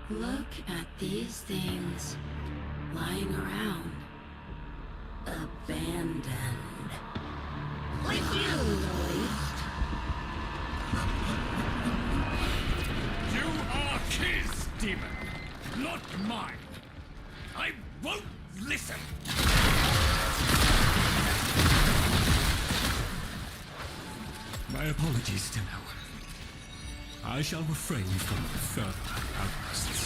Look at these things lying around. Abandoned. With you, Lloyd. You are his demon, not mine. I won't listen. My apologies, Tenno. I shall refrain from further outbursts.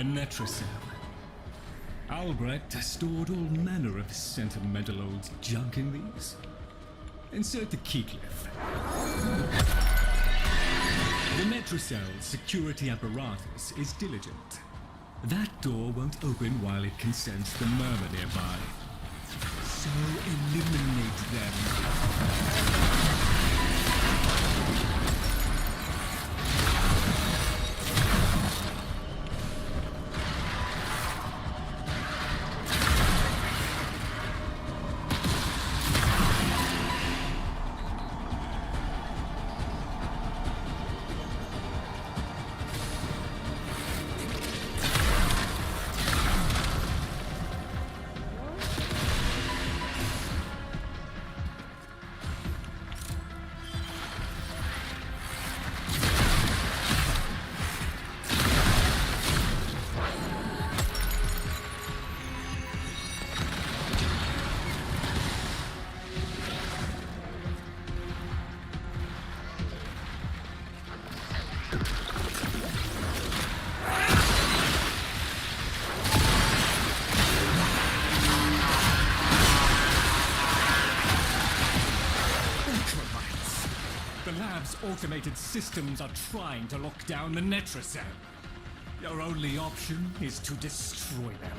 Netrocell. Albrecht stored all manner of sentimental old junk in these. Insert the keycliff. The Netrocell's security apparatus is diligent. That door won't open while it can sense the murmur nearby. So eliminate them. The lab's automated systems are trying to lock down the Netrocell. Your only option is to destroy them.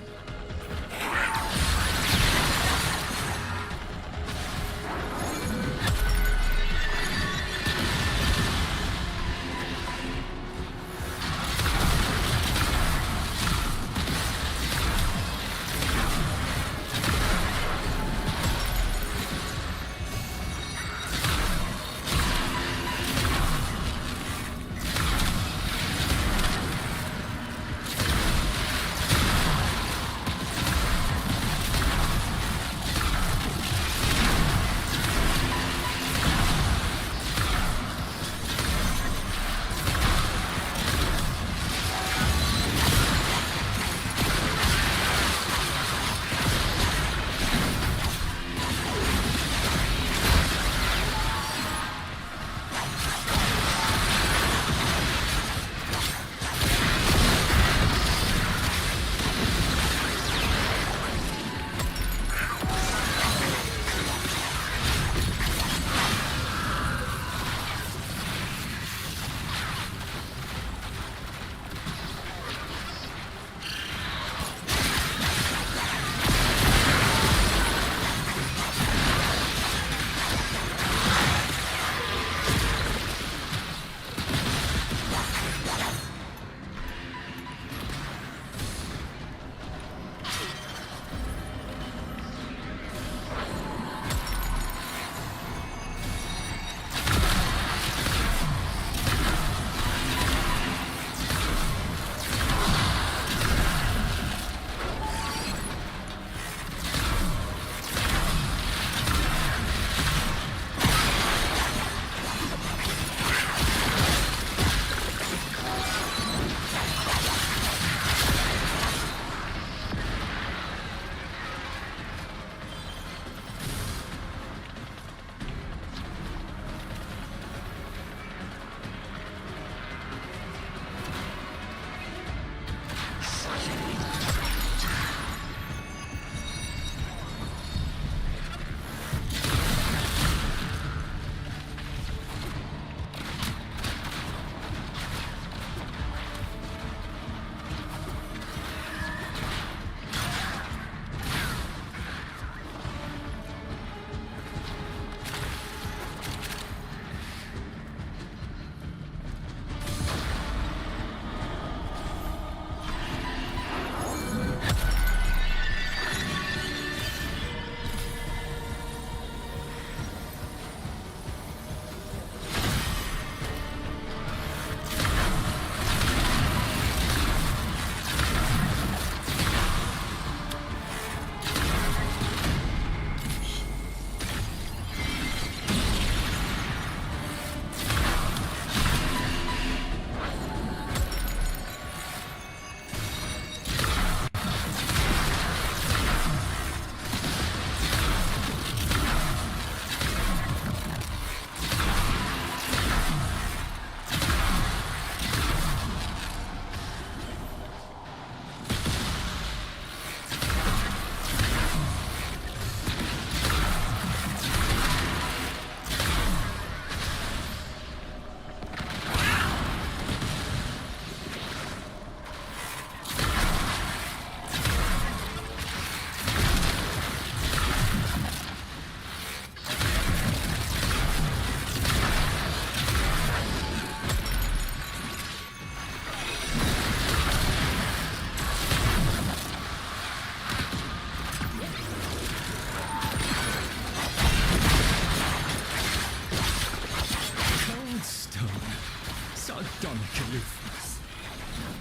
sardonic aloofness.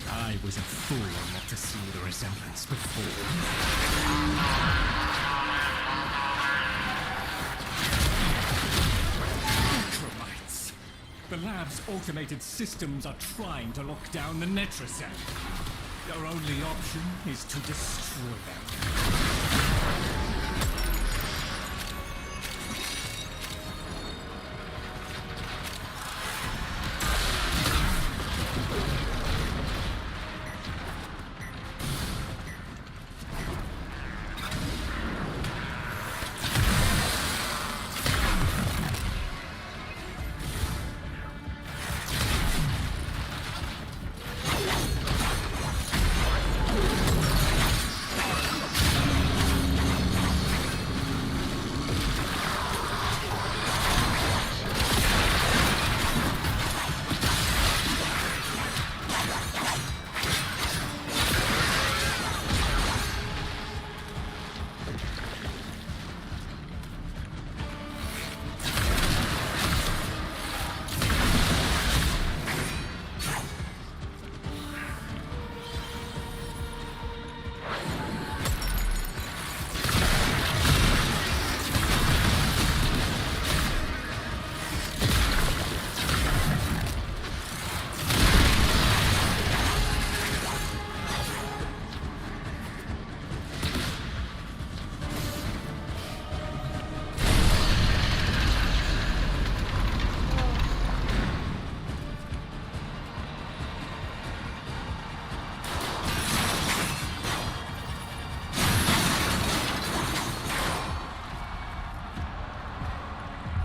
I was a fool not to see the resemblance before. Ultramites! The lab's automated systems are trying to lock down the Netracell. Your only option is to destroy them.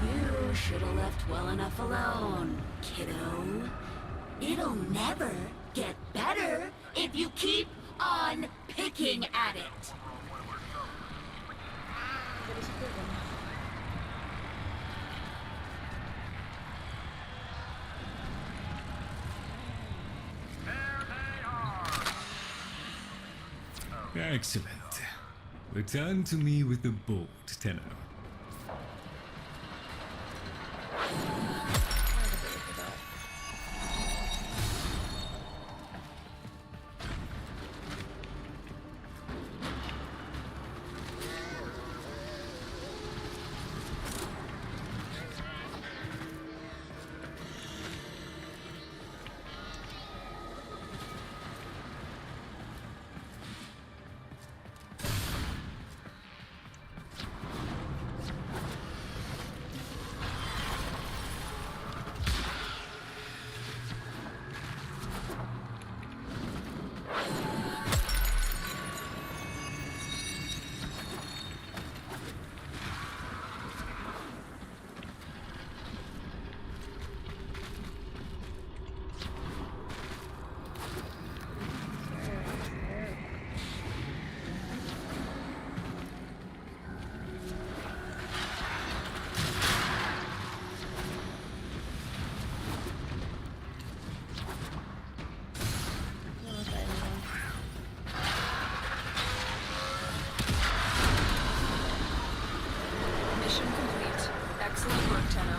You should have left well enough alone, kiddo. It'll never get better if you keep on picking at it. Excellent. Return to me with the board, Tenno. Mission complete. Excellent work, Tenno.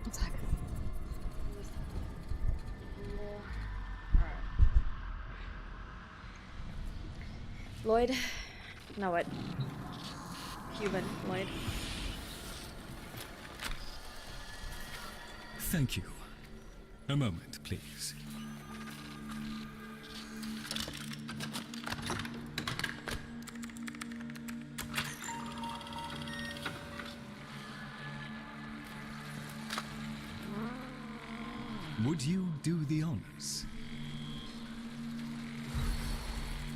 One second. Lloyd? No, what? Cuban, Lloyd. Thank you. A moment, please. Would you do the honors?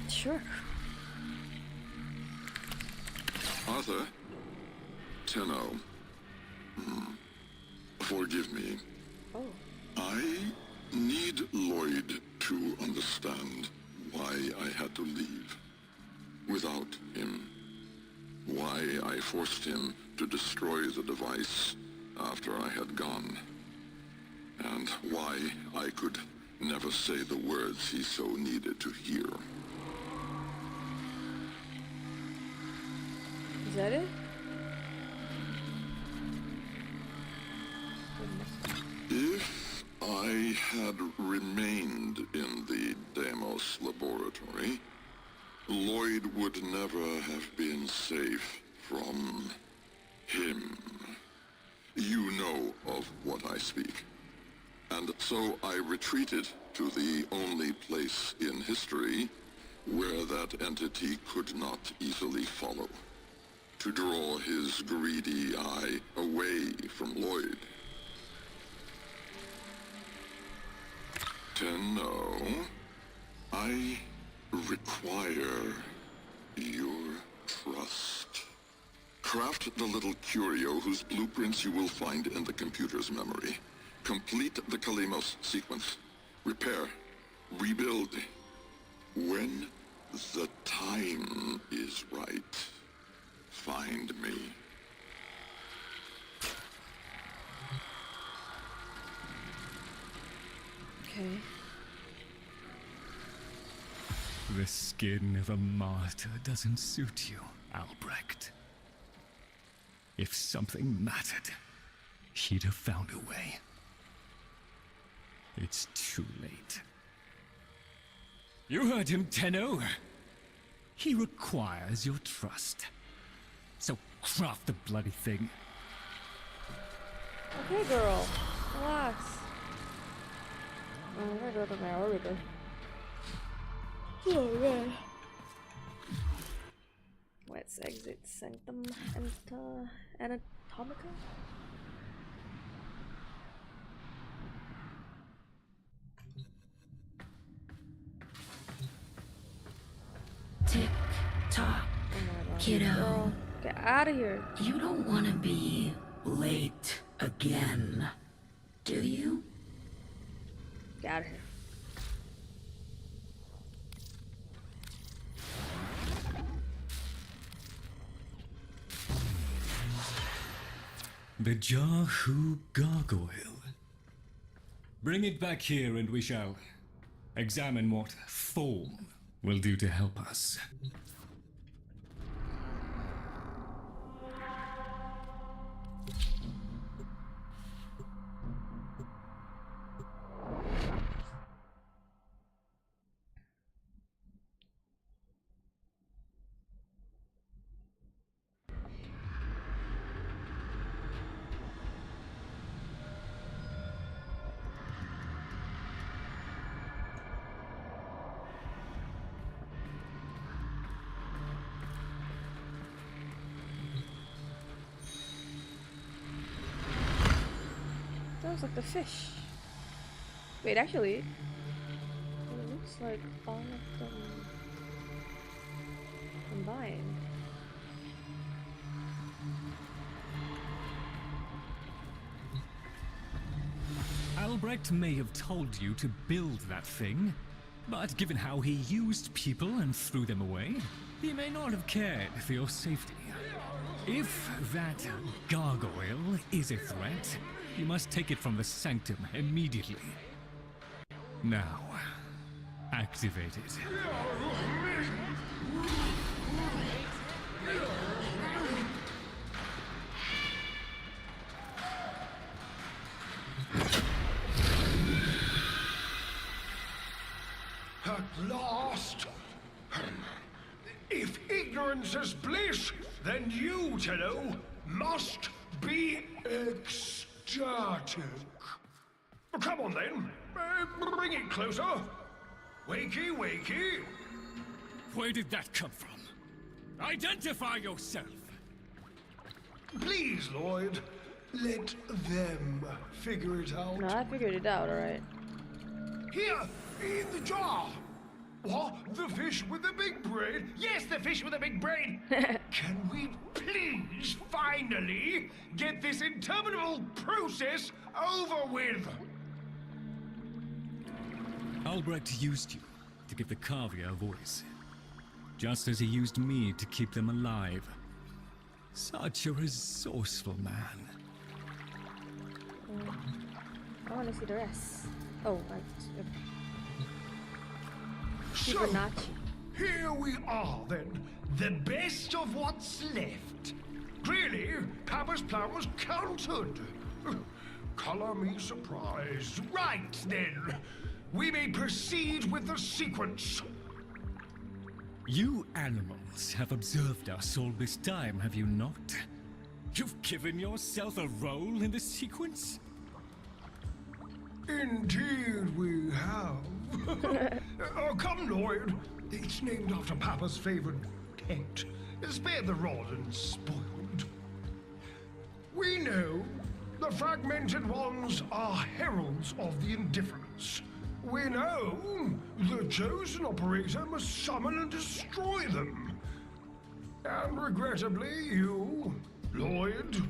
Sure. Arthur? Tenno. Forgive me. Oh. I need Lloyd to understand why I had to leave. without him. Why I forced him to destroy the device after I had gone. And why I could never say the words he so needed to hear. Is that it? If I had remained in the Deimos laboratory, Lloyd would never have been safe from him. You know of what I speak. And so I retreated to the only place in history where that entity could not easily follow, to draw his greedy eye away from Lloyd. Tenno, I require your trust. Craft the little curio whose blueprints you will find in the computer's memory. Complete the Kalemos sequence. Repair. Rebuild. When the time is right, find me. Okay. The skin of a martyr doesn't suit you, Albrecht. If something mattered, he'd have found a way. It's too late. You heard him, Tenno. He requires your trust. So craft the bloody thing. Okay, girl. Relax. I'm gonna go to my orbiter. Oh man. Let's exit Sanctum Anatomica. Tick tock, kiddo. Girl, get out of here. You don't want to be late again, do you? Get out of here. The Jahu gargoyle. Bring it back here and we shall examine what form will do to help us. Sounds like the fish. Wait, actually, it looks like all of them combined. Albrecht may have told you to build that thing, but given how he used people and threw them away, he may not have cared for your safety. If that gargoyle is a threat, you must take it from the sanctum immediately. Now, activate it. At last! If ignorance is bliss, then you, Tenno, must be ecstatic. Come on then, bring it closer. Wakey, wakey. Where did that come from? Identify yourself! Please, Lloyd, let them figure it out. No, I figured it out, alright. Here, in the jar. What? The fish with the big brain? Yes, the fish with the big brain. Can we please finally get this interminable process over with? Albrecht used you to give the Cavia a voice. just as he used me to keep them alive. Such a resourceful man. I want to see the rest. Oh, right. So, Fibonacci. here we are then, the best of what's left. Clearly, Papa's plan was countered. Color me surprised. Right then, we may proceed with the sequence. You animals have observed us all this time, have you not? You've given yourself a role in the sequence? Indeed we have. Oh, come, Lloyd. It's named after Papa's favorite pet. Spare the rod and spoiled. We know the fragmented ones are heralds of the indifference. We know the chosen operator must summon and destroy them. And regrettably, you, Lloyd,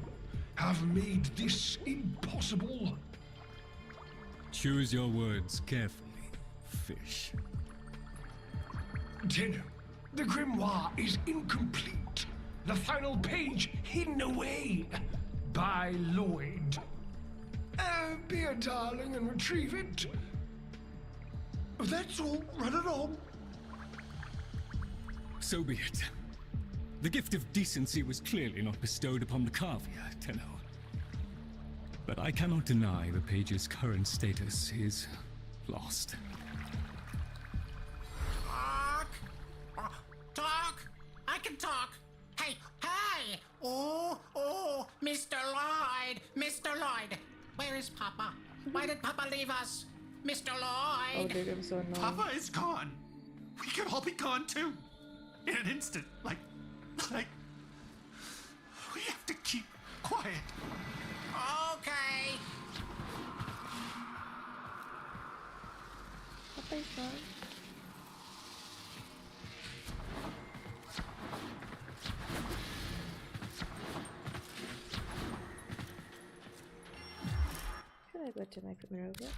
have made this impossible. Choose your words carefully, fish. Then, the grimoire is incomplete. The final page hidden away by Lloyd. Be a darling and retrieve it. That's all. Run along. So be it. The gift of decency was clearly not bestowed upon the Cavia, Tenno. But I cannot deny the page's current status is lost. Talk! Talk! I can talk! Hey, hey! Oh, Mr. Lloyd! Mr. Lloyd! Where is Papa? Why did Papa leave us? Mr. Oh, Lloyd! dude, I'm so annoying. Papa is gone. We could all be gone too. In an instant. Like, we have to keep quiet. Okay. Papa is gone. Should I go to my equipment over?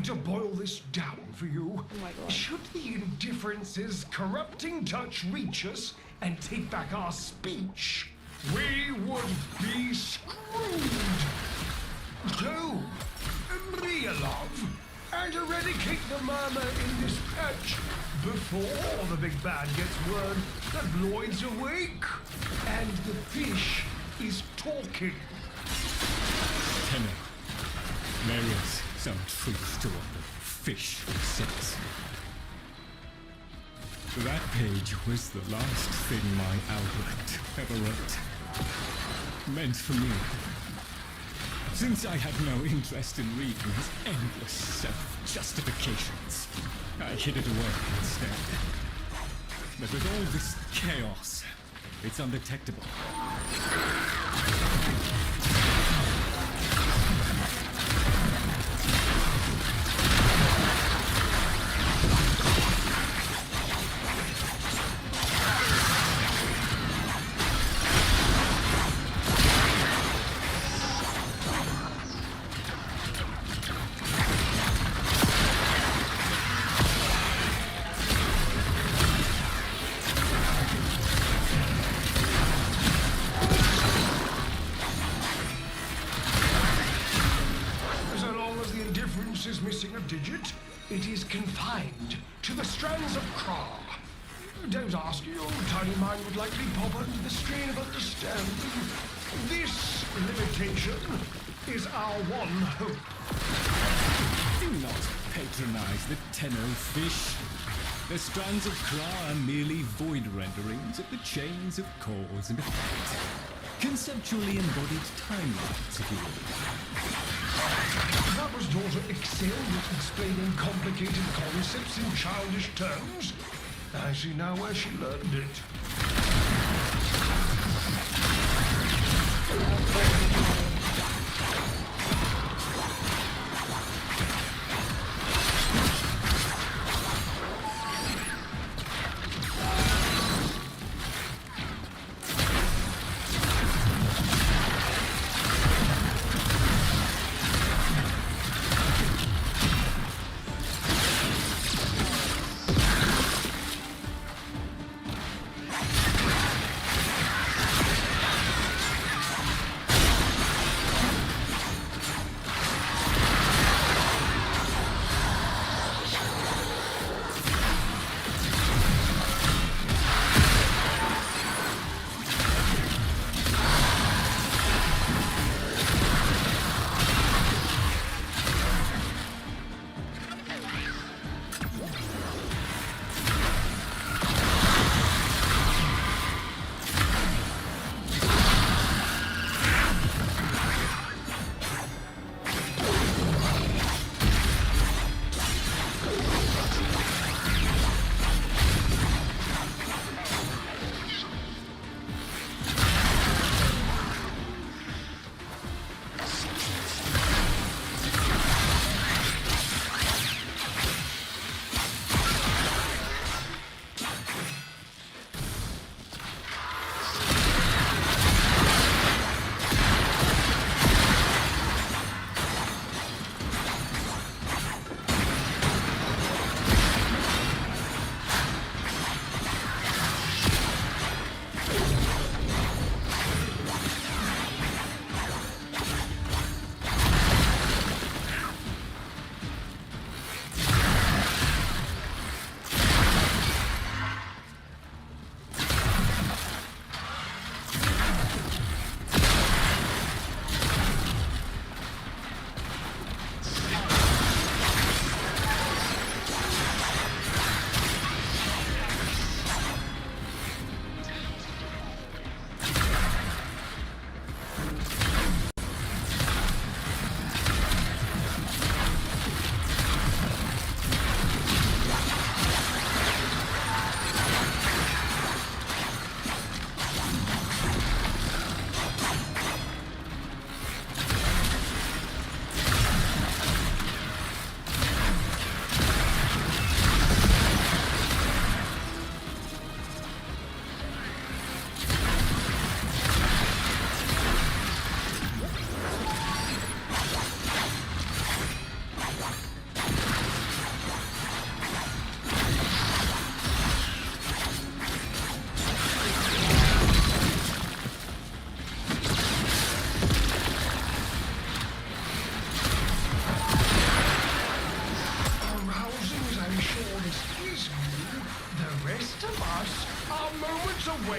To boil this down for you. Oh my God. Should the indifference's corrupting touch reach us and take back our speech, we would be screwed. So, be a love and eradicate the murmur in this patch before the big bad gets word that Lloyd's awake and the fish is talking. Tenno, there is some truth to what the fish says. That page was the last thing my Albert ever wrote. meant for me. Since I had no interest in reading his endless self-justifications, I hid it away instead. But with all this chaos, it's undetectable. So long as the indifference is missing a digit, it is confined to the strands of Kra. Don't ask, your tiny mind would likely pop under the strain of understanding. This limitation is our one hope. Do not patronize the Tenno fish. The strands of Kra are merely void renderings of the chains of cause and effect. Conceptually embodied timelines, if you will. Papa's daughter excelled at explaining complicated concepts in childish terms. I see now where she learned it.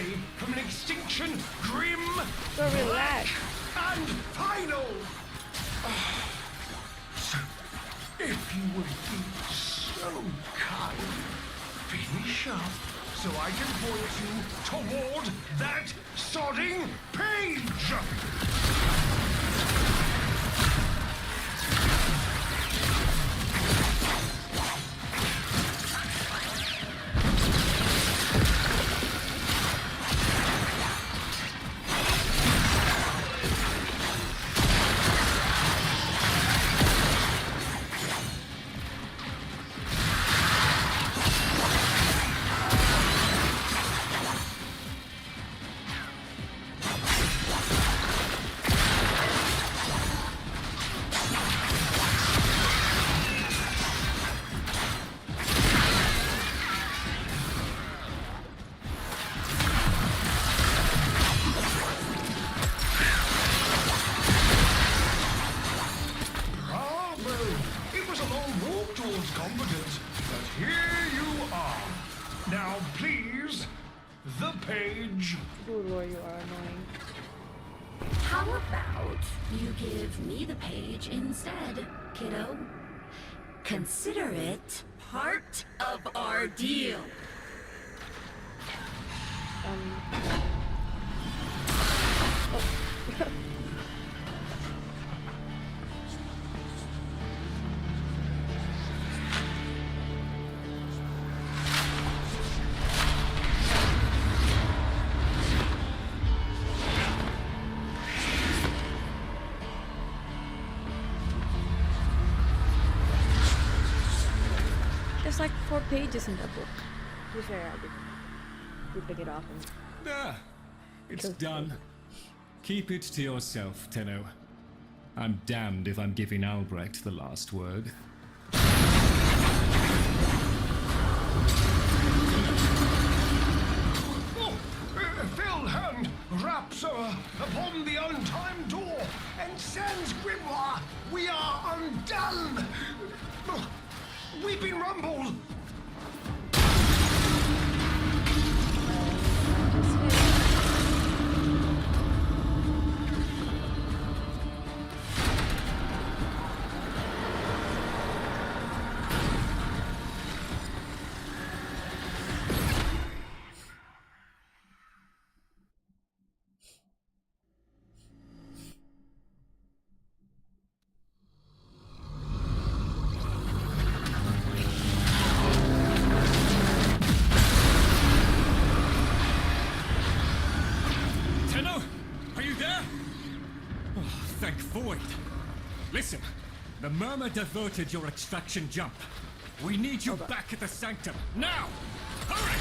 away from an extinction grim, So relax. and final. So, if you would be so kind, finish up so I can point you toward that sodding page. you are annoying. How about you give me the page instead, kiddo? Consider it part of our deal. There's like 4 pages in that book. To be fair, I did pick it up and Ah, it's Cool. done. Keep it to yourself, Tenno. I'm damned if I'm giving Albrecht the last word. Oh, fell hand raps upon the untimed door, and sans grimoire, we are undone. Weeping Rumble, Tenno, are you there? Oh, thank Void. Listen, the Murmur diverted your extraction jump. We need you back at the Sanctum, now! Hurry!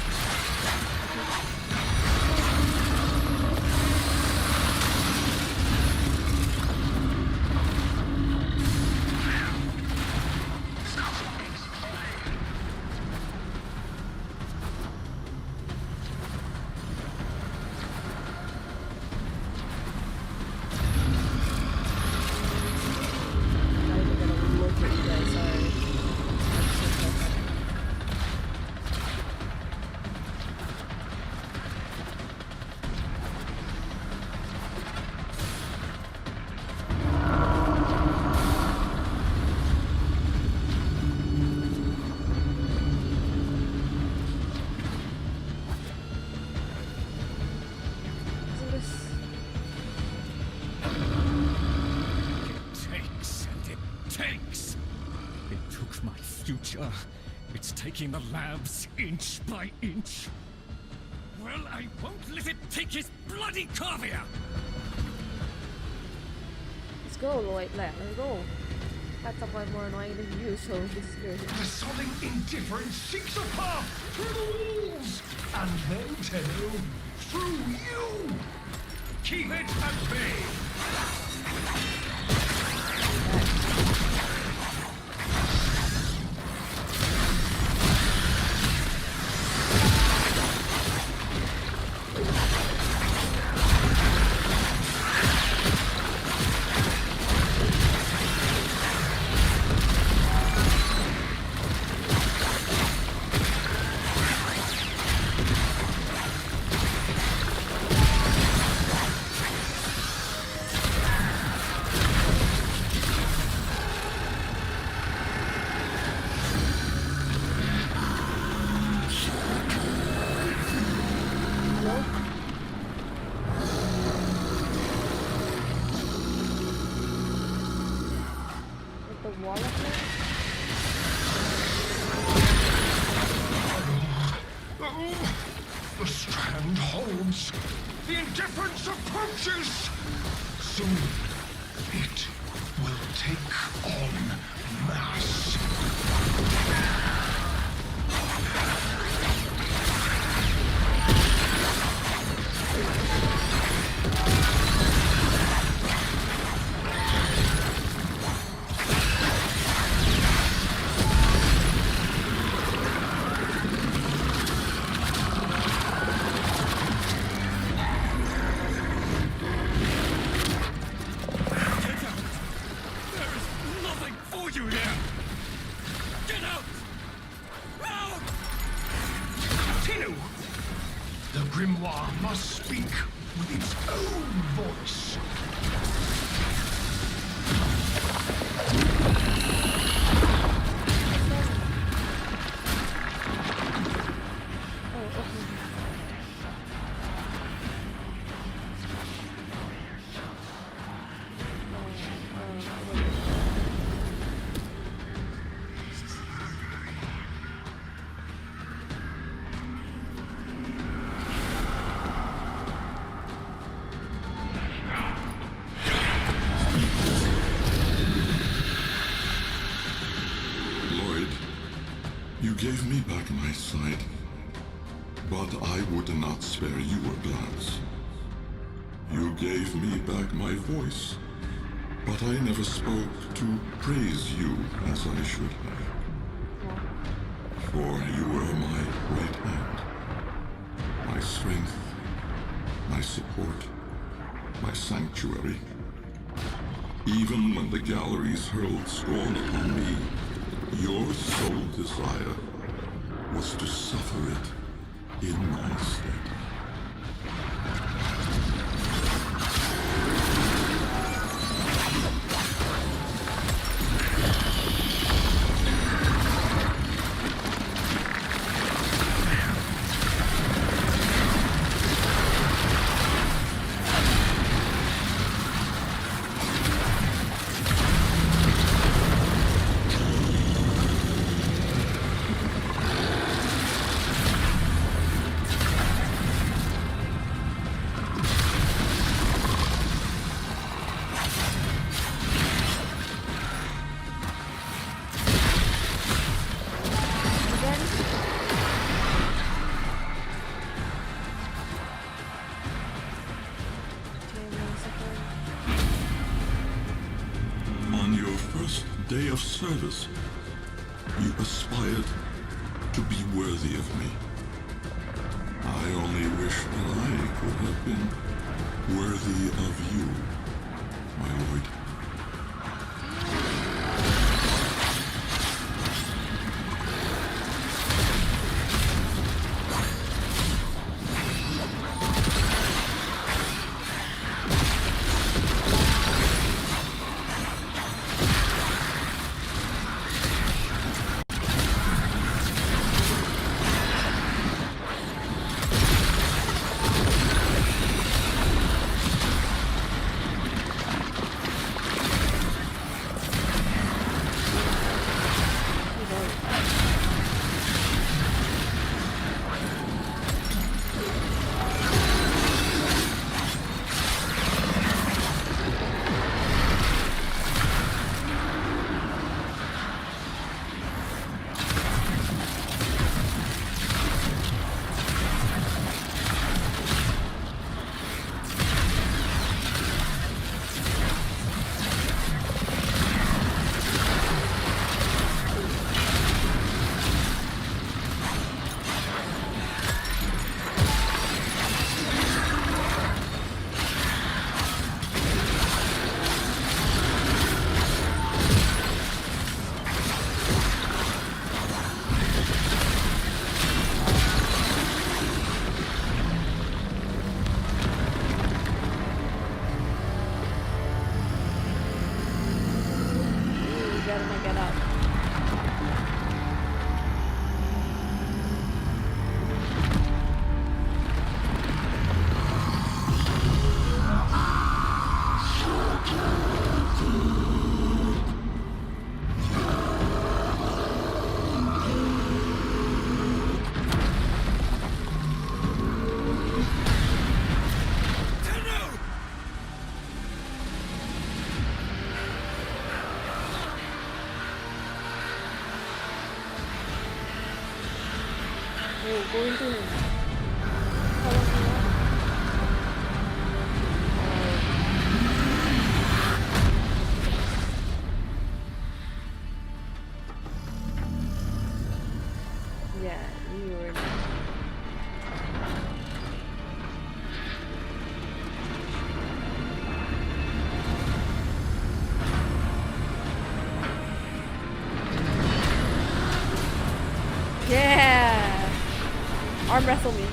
I'm not even gonna look at you guys, sorry. Isn't this... It takes and it takes. It took my future. It's taking the labs inch by inch. Well, I won't let it take his bloody caviar! Let's go, Lloyd. Let's go. That's somewhat more annoying than you, so this is good. the sodding indifference seeks a path through the walls, and then, Tenno, through you. Keep it at bay. Hello? With the wall up there? The strand holds. The indifference approaches. Soon, it will take on mass. Get out! There is nothing for you here! Get out! gave me back my sight, but I would not spare you a glance. You gave me back my voice, but I never spoke to praise you as I should have. For you were my right hand, my strength, my support, my sanctuary. Even when the galleries hurled scorn upon me, your sole desire was to suffer it in my stead. On your first day of service, you aspired to be worthy of me. I only wish that I could have been worthy of you, my lord. Going to yeah, you were yeah. Arm wrestle me.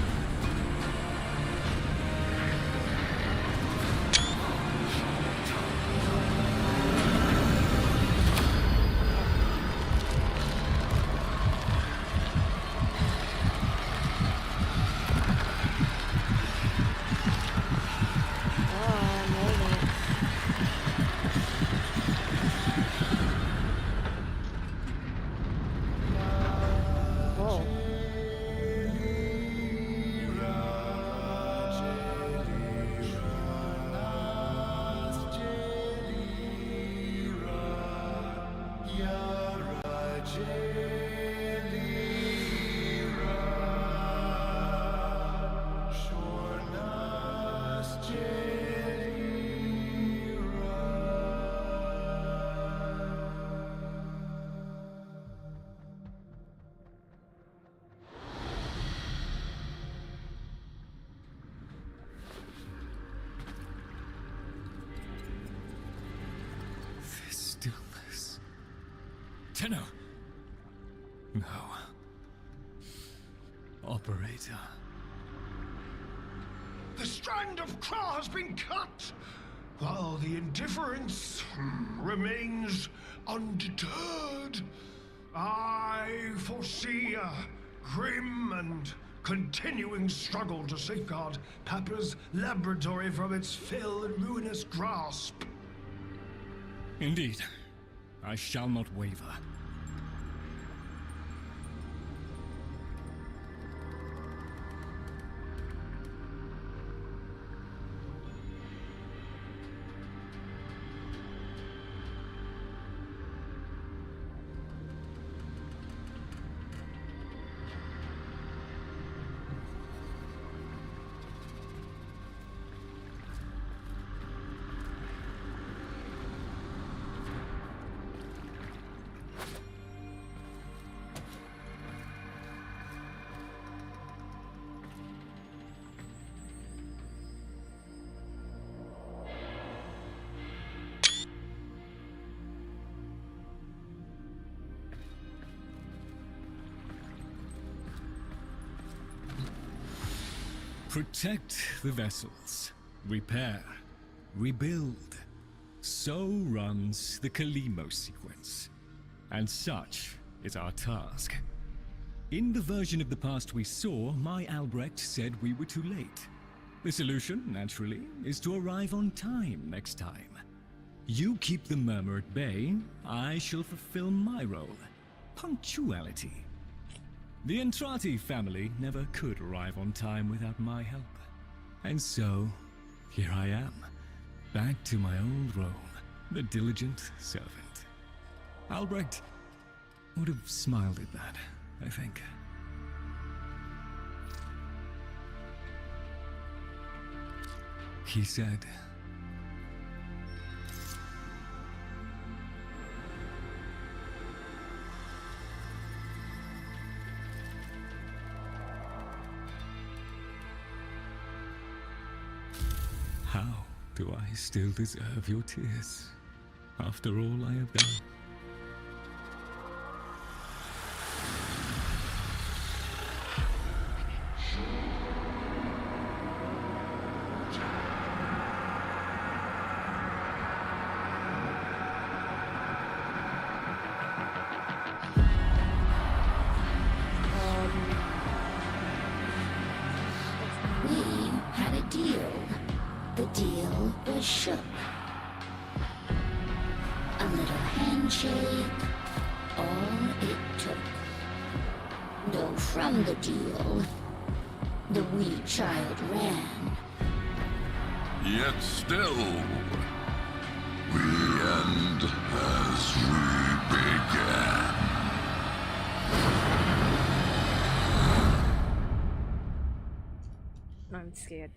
Tenno. No. Operator. The strand of claw has been cut, while the indifference remains undeterred. I foresee a grim and continuing struggle to safeguard Papa's laboratory from its fell and ruinous grasp. Indeed. I shall not waver. Protect the vessels. Repair. Rebuild. So runs the Kalimo sequence. And such is our task. In the version of the past we saw, my Albrecht said we were too late. The solution, naturally, is to arrive on time next time. You keep the murmur at bay, I shall fulfill my role. Punctuality. The Entrati family never could arrive on time without my help. And so, here I am, back to my old role, the diligent servant. Albrecht would have smiled at that, I think. He said, "How do I still deserve your tears after all I have done?" We had a deal. The deal was shook. A little handshake, all it took. Though from the deal, the wee child ran. Yet still, the end has re-began. I'm scared.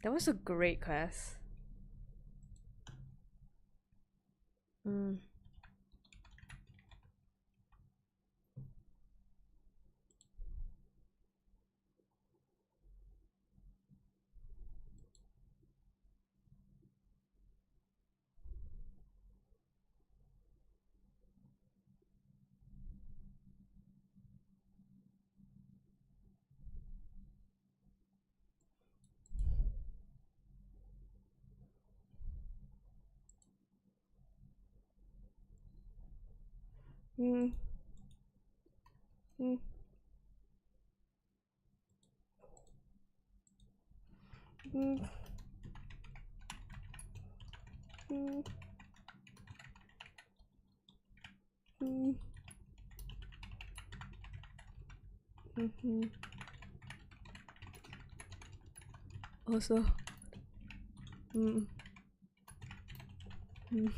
That was a great class. Mm. Mm. Mm. Mm. Mm. Mm-hmm. Also, mm. Mm.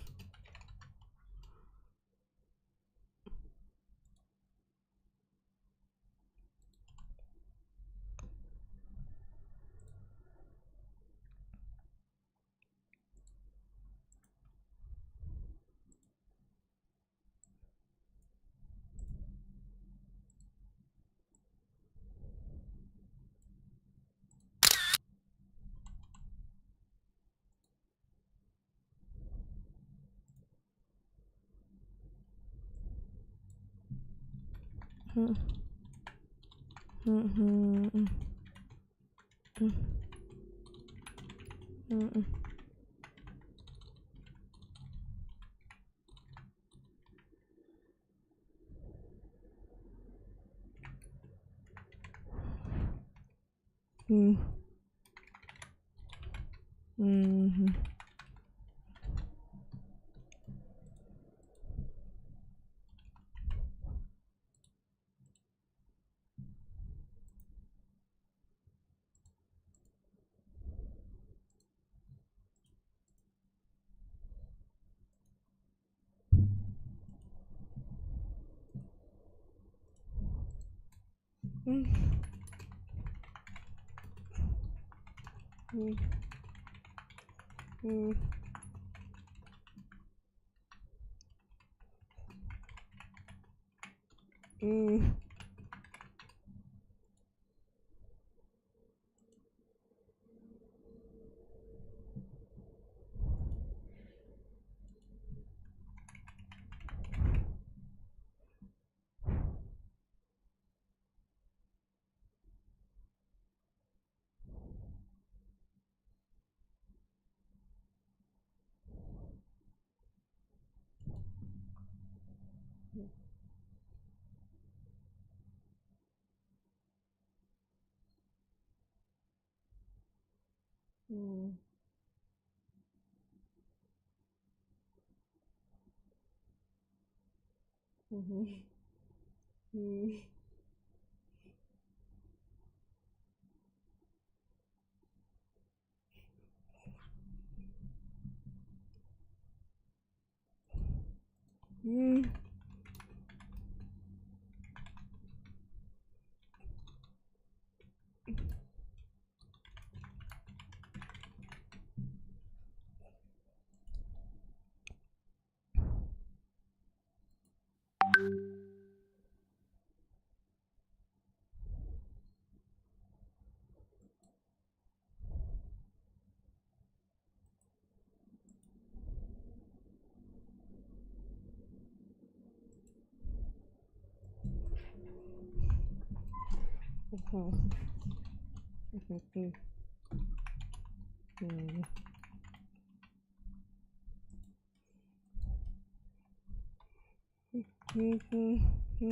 Hmm. Hmm. Hmm. Hmm. Hmm. Hmm. Hmm. Hmm. Hmm. Hmm. Hmm. Hmm.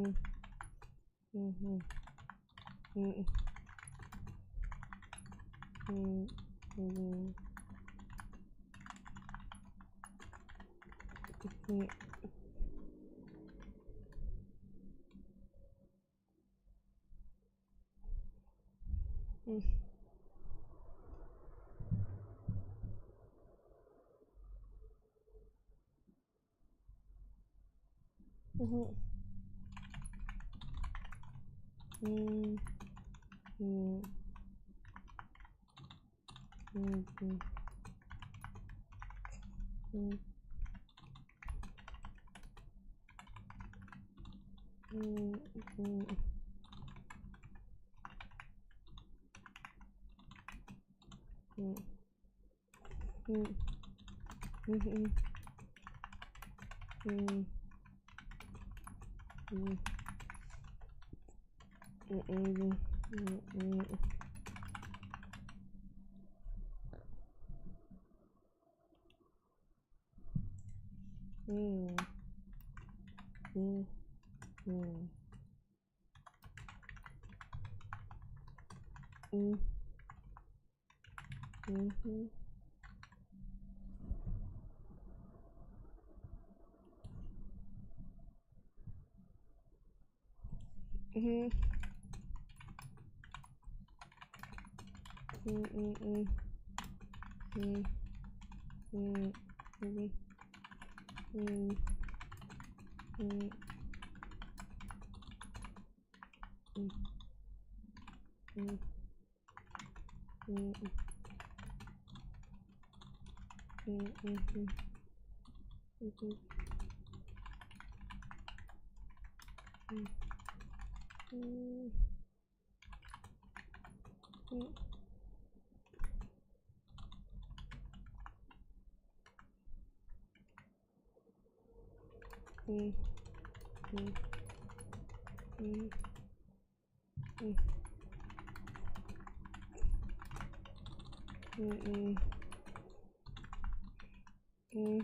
Hmm. Hmm. Hmm. Hmm. Mhm. Mm. Mm. Mm. Mm. Mm. Mm. Mm. Mm. Mm. Mhm. Mm. Mm. Mm. Mm. Mm. Mm. Mm. Mm. Mm. Mhm. Mhm. Mm. Mm. Mm. Mm. Mm. Mhm. Mm. Mm. Mm. Mm. Mm. Mm. Mhm. Mhm. Mm. Mm. Mm. Mm. Mm. Mm. Mm. Mm. Mm.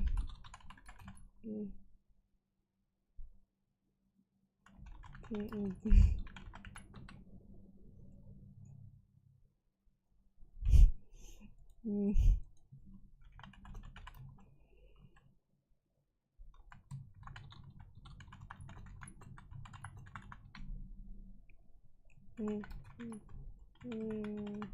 Mm. Mm. Mm. Mm.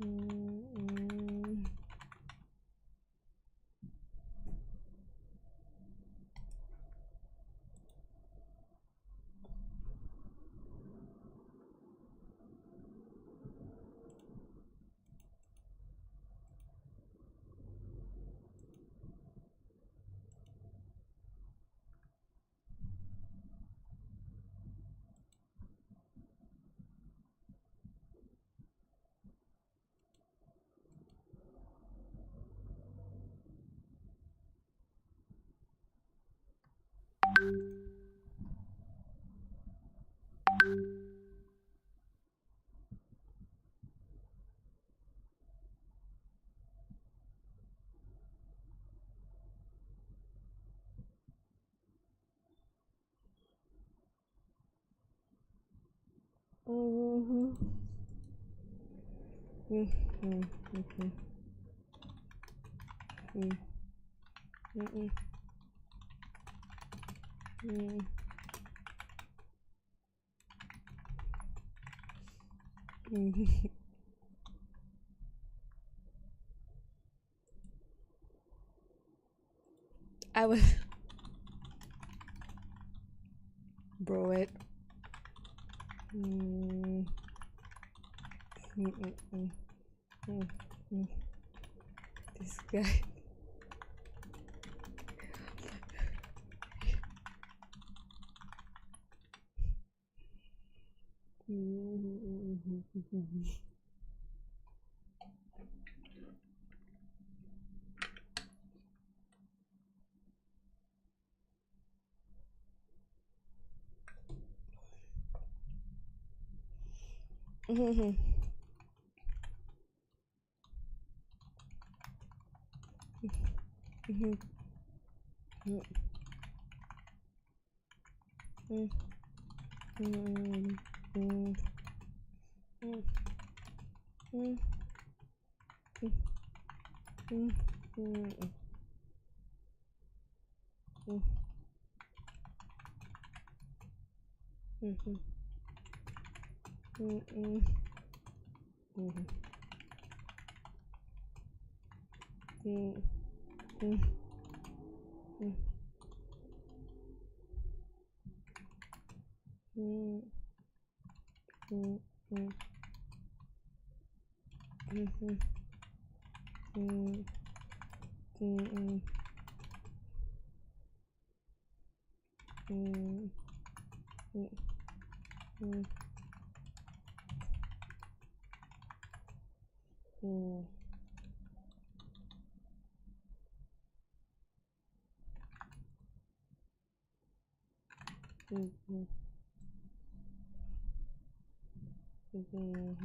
Mm. Mm. Mm. Mm. Mhm. Mm. Mm. Mhm. Mm. Mm. Mm. Mm. I was bro it. Mm. Mm. Mm. Mm. Mm. Mm. This guy. Mhm. Mhm. Mhm. Mm. Mm, mm, mm, mm, mm, mm, mm, mm, mhm, mm, mm, mhm, mm, mm, mm, mm, mm, mm, mhm, mm, mm, mm, mm, mm, mm, mhm, mhm,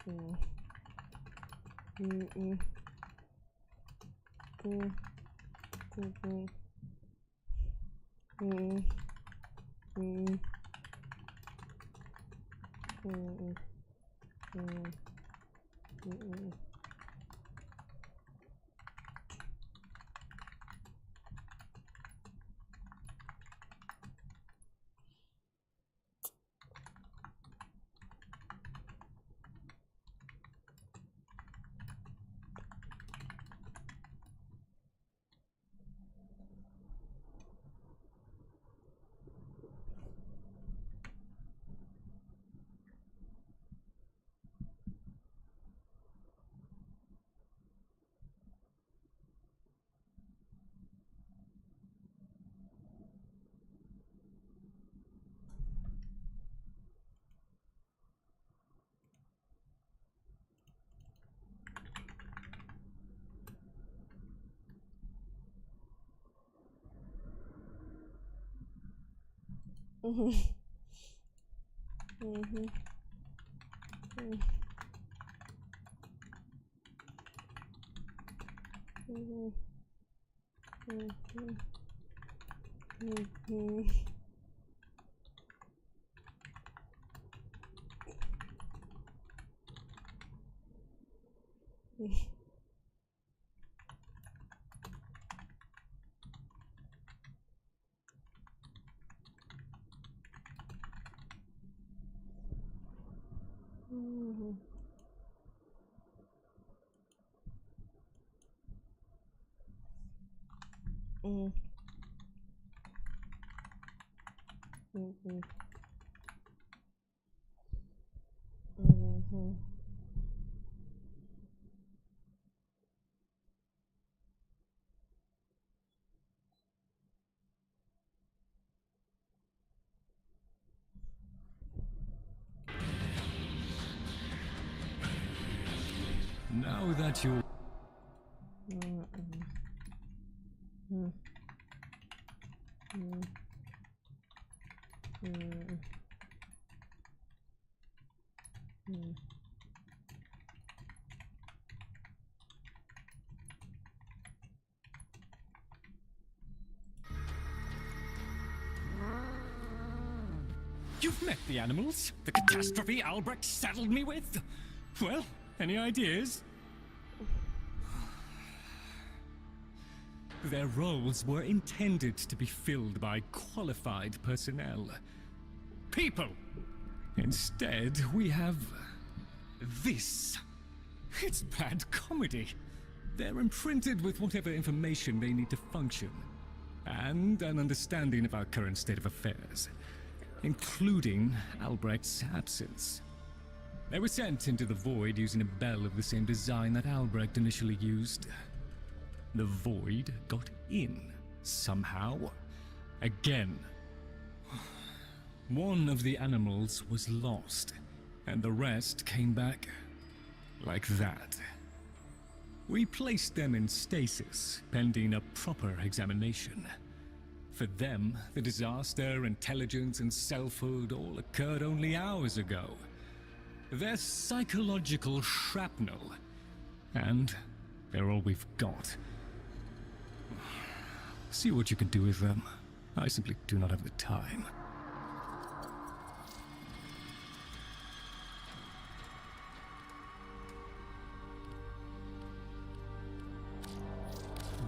mm, mm, mm, mm, mhm, mm, mm, mm, mm, mm, mhm, mhm, mhm, mhm, mhm, mhm, mhm, mhm, mhm, mhm. Now that you're... You've met the animals? The catastrophe Albrecht saddled me with? Well, any ideas? Their roles were intended to be filled by qualified personnel. People! Instead, we have... this. It's bad comedy. They're imprinted with whatever information they need to function, and an understanding of our current state of affairs, including Albrecht's absence. They were sent into the void using a bell of the same design that Albrecht initially used. The void got in, somehow. Again. One of the animals was lost, and the rest came back like that. We placed them in stasis, pending a proper examination. For them, the disaster, intelligence, and selfhood all occurred only hours ago. They're psychological shrapnel, and they're all we've got. See what you can do with them. I simply do not have the time.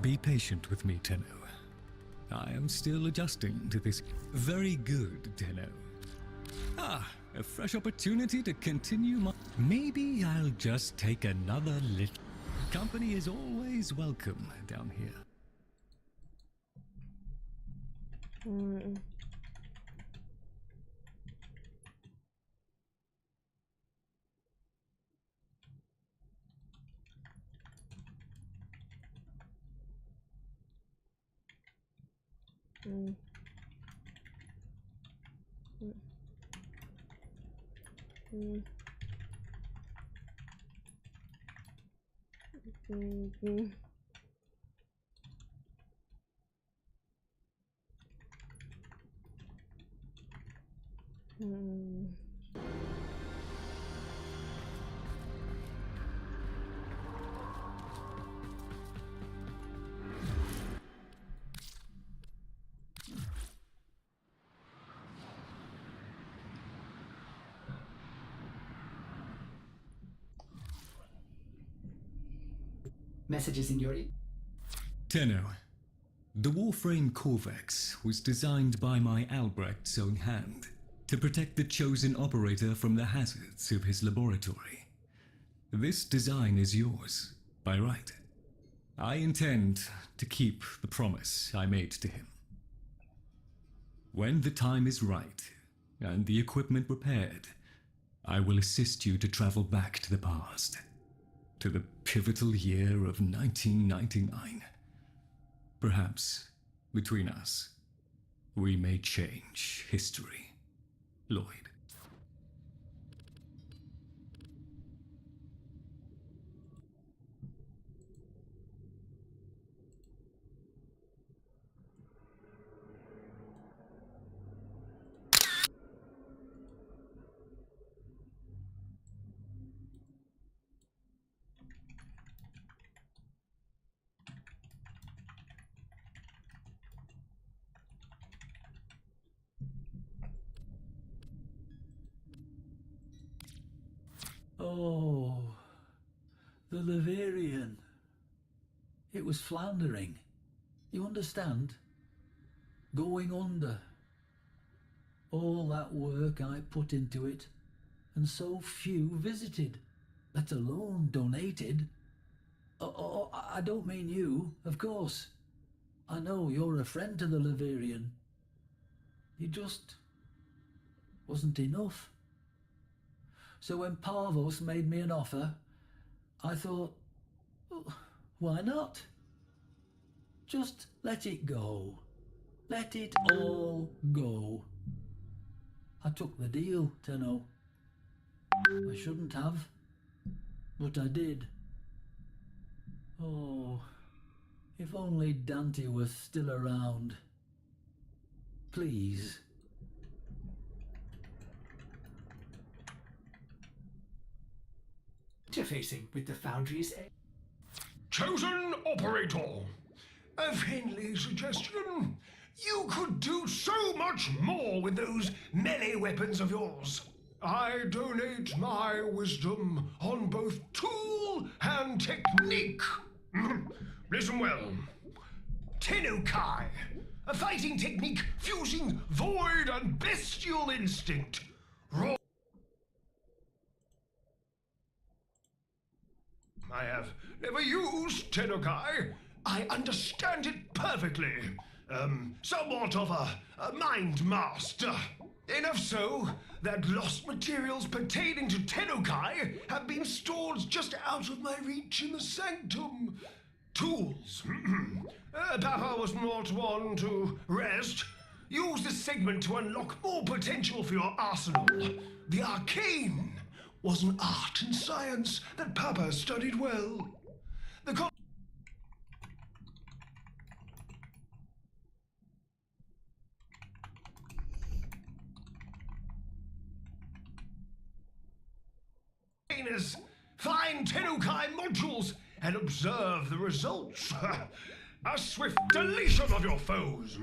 Be patient with me, Tenno. I am still adjusting to this. Very good, Tenno. Ah, a fresh opportunity to continue my... Maybe I'll just take another little... Company is always welcome down here. Mm. Mm. Mm. Mm. Mm. Mm. Messages in your... Tenno, the Warframe Corvex was designed by my Albrecht's own hand to protect the chosen operator from the hazards of his laboratory. This design is yours, by right. I intend to keep the promise I made to him. When the time is right, and the equipment prepared, I will assist you to travel back to the past, to the pivotal year of 1999. Perhaps, between us, we may change history, Lloyd. Oh, the Laverian. It was floundering. You understand? Going under. All that work I put into it, and so few visited, let alone donated. Oh, I don't mean you, of course. I know you're a friend to the Laverian. You just wasn't enough. So when Parvos made me an offer, I thought, oh, why not? Just let it go. Let it all go. I took the deal, Tenno. I shouldn't have, but I did. Oh, if only Dante was still around. Please. Interfacing with the Foundry's... Chosen operator. A friendly suggestion. You could do so much more with those melee weapons of yours. I donate my wisdom on both tool and technique. Listen well. Tenno-kai, a fighting technique fusing void and bestial instinct. Raw. I have never used Tenno-kai. I understand it perfectly. Somewhat of a mind master. Enough so that lost materials pertaining to Tenno-kai have been stored just out of my reach in the sanctum. Tools. Papa was not one to rest. Use this segment to unlock more potential for your arsenal. The arcane was an art and science that Papa studied well. The containers, find Tenno-kai modules and observe the results. A swift deletion of your foes.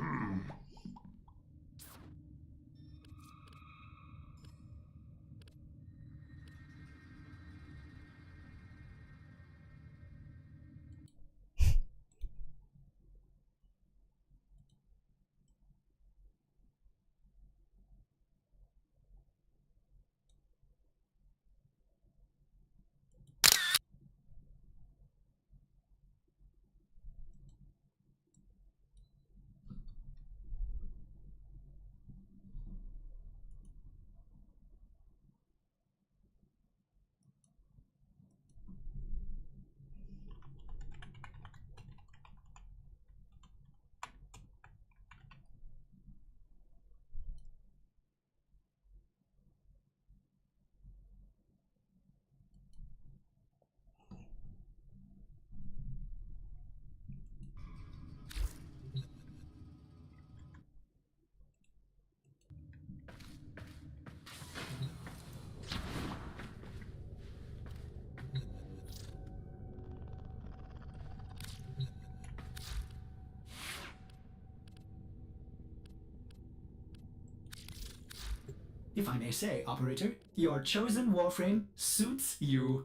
If I may say, operator, your chosen warframe suits you.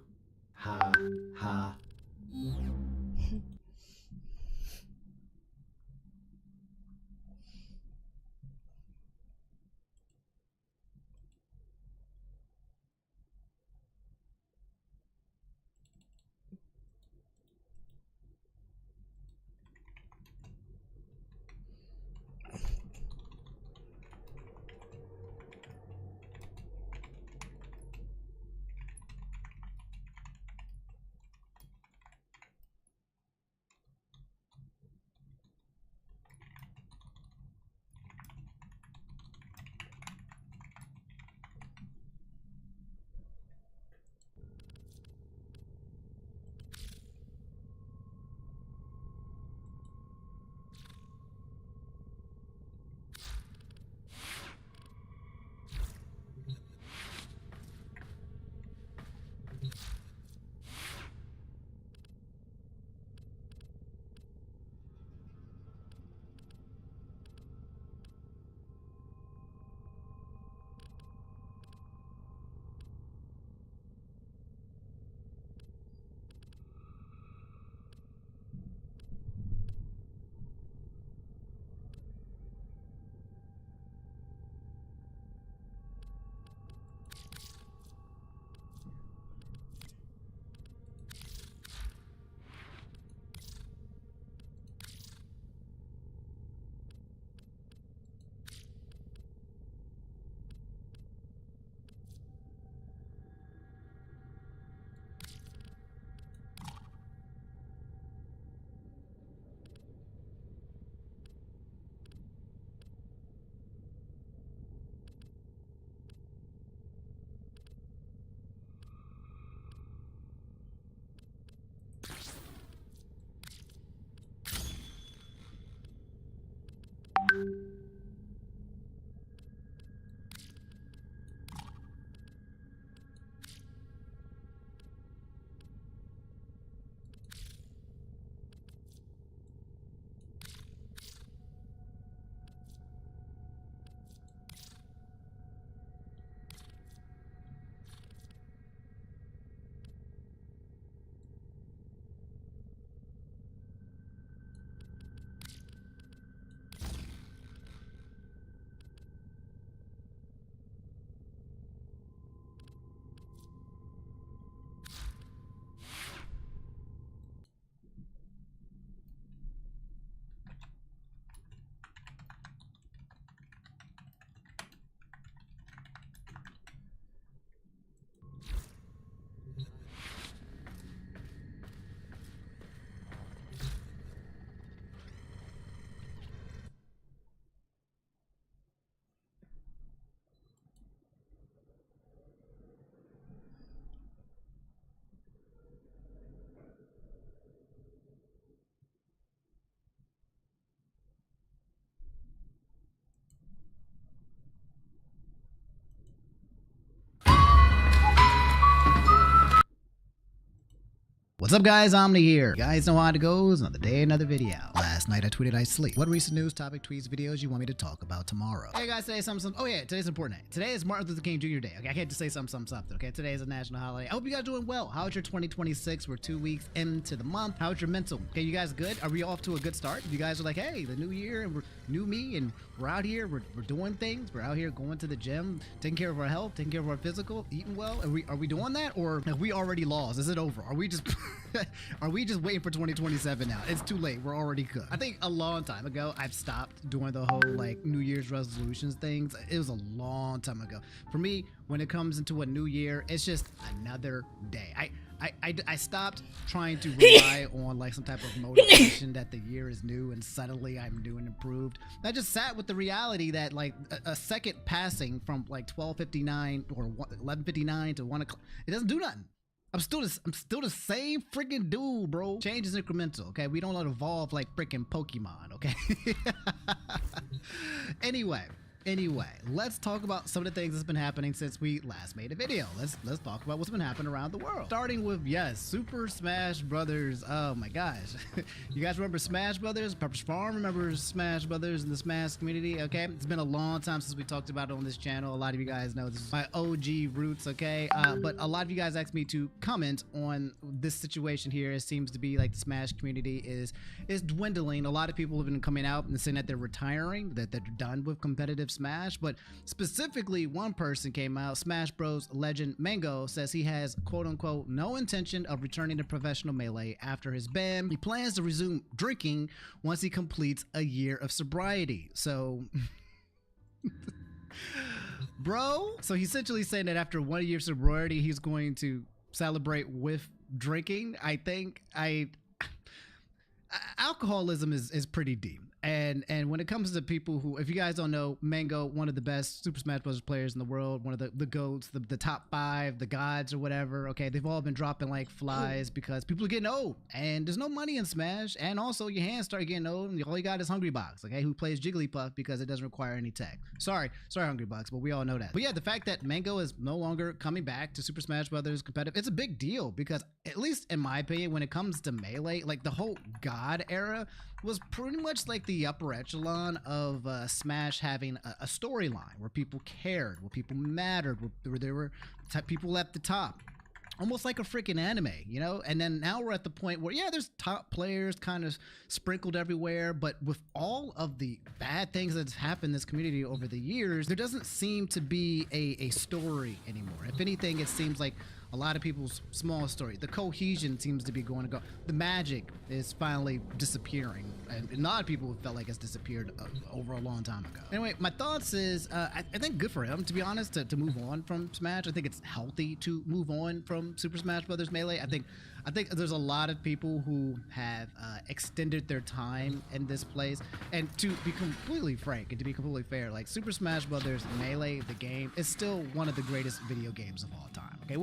Ha ha. What's up guys, Omni here. You guys know how it goes, another day, another video. Last night I tweeted I sleep. What recent news, topic, tweets, videos you want me to talk about tomorrow? Hey guys, today's something, oh yeah, today's an important day. Today is Martin Luther King Jr. Day, okay? I can't just say something, okay? Today is a national holiday. I hope you guys are doing well. How's your 2026? We're 2 weeks into the month. How's your mental? Okay, you guys good? Are we off to a good start? You guys are like, hey, the new year and we're new me and we're out here, we're doing things. We're out here going to the gym, taking care of our health, taking care of our physical, eating well. Are we doing that, or have we already lost? Is it over? Are we just are we just waiting for 2027 now? It's too late. We're already cooked. I think a long time ago I've stopped doing the whole like New Year's resolutions things. It was a long time ago. For me, when it comes into a new year, it's just another day. I stopped trying to rely on like some type of motivation that the year is new and suddenly I'm new and improved. I just sat with the reality that like a second passing from like 12:59 or 11:59 to 1 o'clock, it doesn't do nothing. I'm still the same freaking dude, bro. Change is incremental, okay? We don't evolve like freaking Pokemon, okay? Anyway, Anyway, let's talk about some of the things that's been happening since we last made a video. Let's talk about what's been happening around the world. Starting with, yes, Super Smash Brothers. Oh my gosh. You guys remember Smash Brothers? Pepper's Farm remembers Smash Brothers in the Smash community, okay? It's been a long time since we talked about it on this channel. A lot of you guys know this is my OG roots, okay? But a lot of you guys asked me to comment on this situation here. It seems to be like the Smash community is dwindling. A lot of people have been coming out and saying that they're retiring, that they're done with competitive Smash, but specifically one person came out, Smash Bros legend Mango, says he has quote unquote no intention of returning to professional Melee after his ban. He plans to resume drinking once he completes a year of sobriety. So bro, so he's essentially saying that after 1 year of sobriety he's going to celebrate with drinking. I think alcoholism is pretty deep. And when it comes to people who, if you guys don't know, Mango, one of the best Super Smash Bros. Players in the world, one of the GOATs, the top 5, the gods or whatever, okay, they've all been dropping like flies because people are getting old and there's no money in Smash, and also your hands start getting old and all you got is Hungry Box, okay, who plays Jigglypuff because it doesn't require any tech. Sorry Hungry Box, but we all know that. But yeah, the fact that Mango is no longer coming back to Super Smash Bros. Competitive, it's a big deal because, at least in my opinion, when it comes to Melee, like the whole God era was pretty much like the upper echelon of Smash having a storyline where people cared, where people mattered, where there were people at the top. Almost like a freaking anime, you know? And then now we're at the point where, yeah, there's top players kind of sprinkled everywhere, but with all of the bad things that's happened in this community over the years, there doesn't seem to be a story anymore. If anything, it seems like a lot of people's small story. The cohesion seems to be going to go. The magic is finally disappearing. And a lot of people felt like it's disappeared over a long time ago. Anyway, my thoughts is, I think good for him, to be honest, to move on from Smash. I think it's healthy to move on from Super Smash Bros. Melee. I think there's a lot of people who have extended their time in this place. And to be completely frank and to be completely fair, like Super Smash Bros. Melee, the game, is still one of the greatest video games of all time. Okay,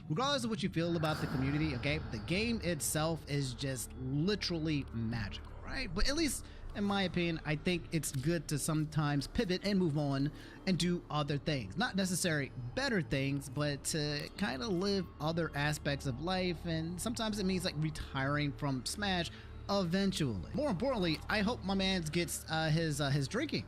regardless of what you feel about the community, okay, the game itself is just literally magical, right? But at least in my opinion, I think it's good to sometimes pivot and move on and do other things. Not necessarily better things, but to kind of live other aspects of life. And sometimes it means like retiring from Smash eventually. More importantly, I hope my man gets his drinking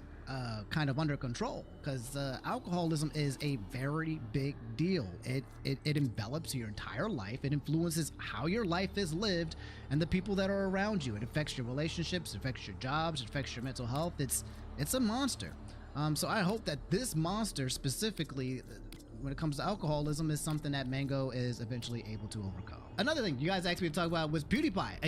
kind of under control, because alcoholism is a very big deal. It envelops your entire life. It influences how your life is lived and the people that are around you. It affects your relationships, it affects your jobs, it affects your mental health. It's a monster. So I hope that this monster specifically, when it comes to alcoholism, is something that Mango is eventually able to overcome. Another thing you guys asked me to talk about was PewDiePie.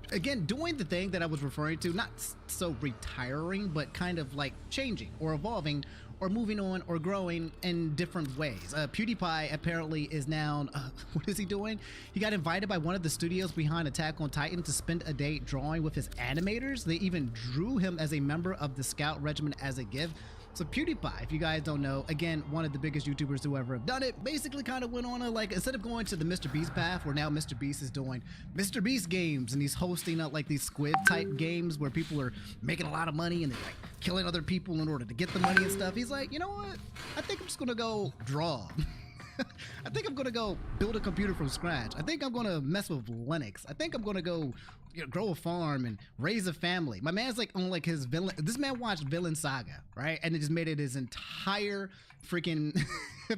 Again, doing the thing that I was referring to, not so retiring, but kind of like changing or evolving or moving on or growing in different ways. PewDiePie apparently is now, what is he doing? He got invited by one of the studios behind Attack on Titan to spend a day drawing with his animators. They even drew him as a member of the Scout Regiment as a gift. So PewDiePie, if you guys don't know, again, one of the biggest YouTubers to ever have done it, basically kind of went on a, like, instead of going to the Mr. Beast path, where now Mr. Beast is doing Mr. Beast games, and he's hosting up like these squid type games where people are making a lot of money and they're like killing other people in order to get the money and stuff. He's like, you know what? I think I'm just gonna go draw. I think I'm gonna go build a computer from scratch. I think I'm gonna mess with Linux. I think I'm gonna go grow a farm and raise a family. My man's like on like his villain. This man watched Villain Saga, right? And it just made it his entire freaking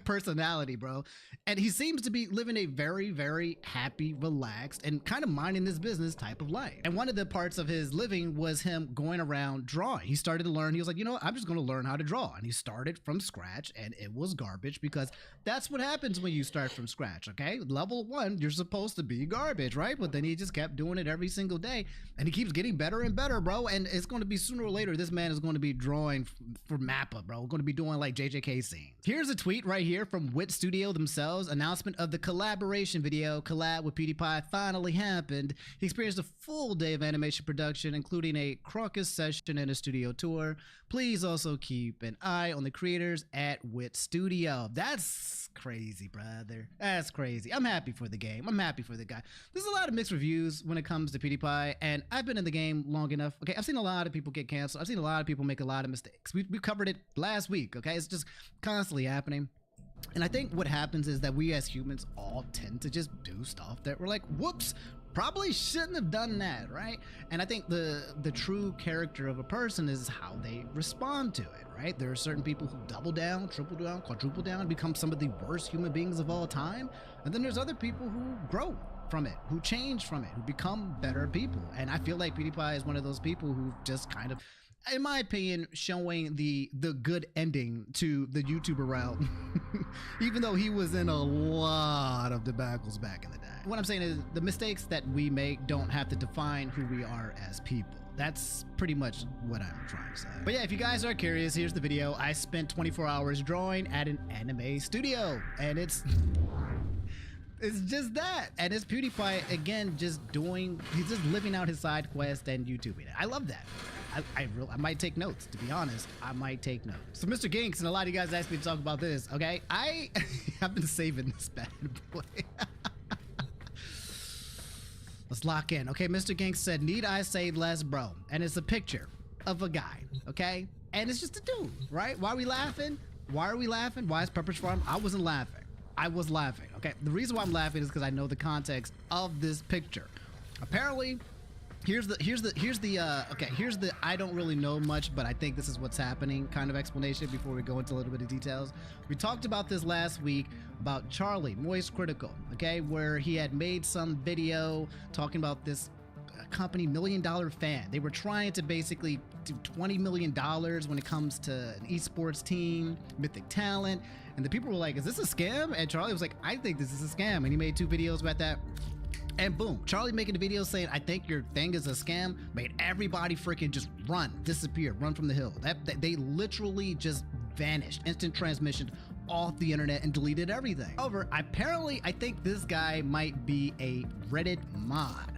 personality, bro. And he seems to be living a very, very happy, relaxed, and kind of minding his business type of life. And one of the parts of his living was him going around drawing. He started to learn. He was like, you know what? I'm just going to learn how to draw. And he started from scratch, and it was garbage, because that's what happens when you start from scratch, okay? Level 1, you're supposed to be garbage, right? But then he just kept doing it every single day, and he keeps getting better and better, bro. And it's going to be sooner or later, this man is going to be drawing for Mappa, bro. We're going to be doing like JJK scenes. Here's a tweet right right here from Wit Studio themselves. Announcement of the collaboration video. Collab with PewDiePie finally happened. He experienced a full day of animation production, including a Crocus session and a studio tour. Please also keep an eye on the creators at Wit Studio. That's crazy, brother. That's crazy. I'm happy for the game. I'm happy for the guy. There's a lot of mixed reviews when it comes to PewDiePie, and I've been in the game long enough. Okay, I've seen a lot of people get canceled. I've seen a lot of people make a lot of mistakes. We covered it last week. Okay, it's just constantly happening. And I think what happens is that we as humans all tend to just do stuff that we're like, whoops, probably shouldn't have done that, right? And I think the true character of a person is how they respond to it, right? There are certain people who double down, triple down, quadruple down, and become some of the worst human beings of all time. And then there's other people who grow from it, who change from it, who become better people. And I feel like PewDiePie is one of those people who just kind of, in my opinion, showing the good ending to the YouTuber route, even though he was in a lot of debacles back in the day. What I'm saying is the mistakes that we make don't have to define who we are as people. That's pretty much what I'm trying to say. But yeah, if you guys are curious, here's the video. I spent 24 hours drawing at an anime studio, and it's just that. And it's PewDiePie, again, he's just living out his side quest and YouTubing it. I love that. I might take notes, to be honest. I might take notes. So Mr. Ginks, and a lot of you guys asked me to talk about this, okay? I've been saving this bad boy. Let's lock in. Okay, Mr. Ginks said, need I say less, bro? And it's a picture of a guy, okay? And it's just a dude, right? Why are we laughing? Why are we laughing? Why is Pepper's Farm? I wasn't laughing. I was laughing, okay? The reason why I'm laughing is because I know the context of this picture. Apparently, here's the I don't really know much, but I think this is what's happening kind of explanation before we go into a little bit of details. We talked about this last week about Charlie, Moist Critical, okay, where he had made some video talking about this company, $1 Million Fan. They were trying to basically do $20 million when it comes to an esports team, Mythic Talent, and the people were like, is this a scam? And Charlie was like, I think this is a scam, and he made 2 videos about that. And boom, Charlie making a video saying, I think your thing is a scam, made everybody freaking just disappear, run from the hill. They literally just vanished, instant transmission off the internet and deleted everything. However, apparently, I think this guy might be a Reddit mod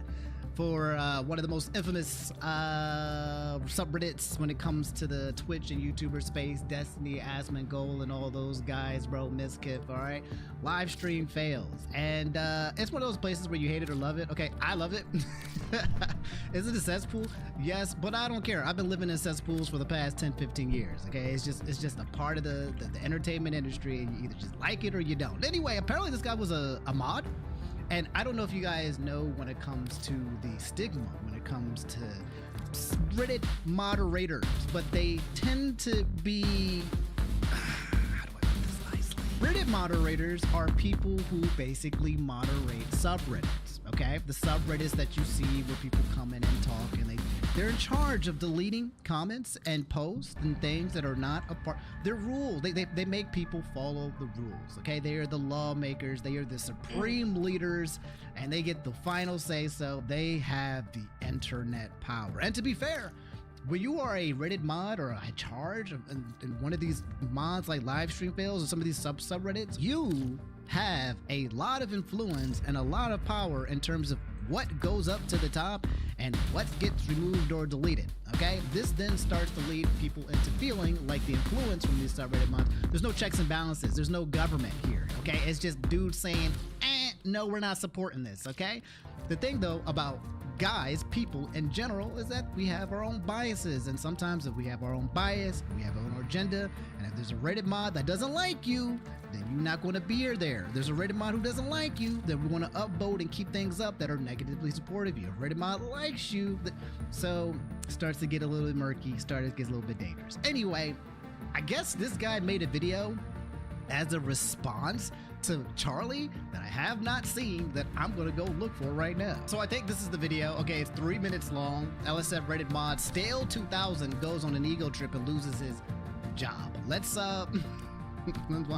for one of the most infamous subreddits when it comes to the Twitch and YouTuber space, Destiny, Asmongold, and all those guys, bro, Miskiff, all right? Live stream fails. And it's one of those places where you hate it or love it. Okay, I love it. Is it a cesspool? Yes, but I don't care. I've been living in cesspools for the past 10, 15 years, okay? It's just a part of the entertainment industry, and you either just like it or you don't. Anyway, apparently this guy was a mod. And I don't know if you guys know when it comes to the stigma, when it comes to Reddit moderators, but they tend to be, how do I put this nicely? Reddit moderators are people who basically moderate subreddits, okay? The subreddits that you see where people come in and talk, and they're in charge of deleting comments and posts and things that are not a part. They're rules. They make people follow the rules, okay? They are the lawmakers. They are the supreme leaders, and they get the final say so. They have the internet power. And to be fair, when you are a Reddit mod or a charge in one of these mods like live stream fails or some of these subreddits, you have a lot of influence and a lot of power in terms of what goes up to the top and what gets removed or deleted, okay? This then starts to lead people into feeling like the influence from these subreddit mods, there's no checks and balances, there's no government here, okay? It's just dudes saying, no, we're not supporting this, okay? The thing though about guys, people in general, is that we have our own biases, and sometimes if we have our own bias, we have our own agenda, and if there's a Reddit mod that doesn't like you, then you're not going to be there. There's a Reddit mod who doesn't like you, then we want to upvote and keep things up that are negatively supportive of you. If Reddit mod likes you, so it starts to get a little bit murky, gets a little bit dangerous. Anyway, I guess this guy made a video as a response to Charlie that I have not seen that I'm gonna go look for right now. So I think this is the video. Okay, it's 3 minutes long. LSF Reddit mod Stale 2000 goes on an ego trip and loses his job. Let's watch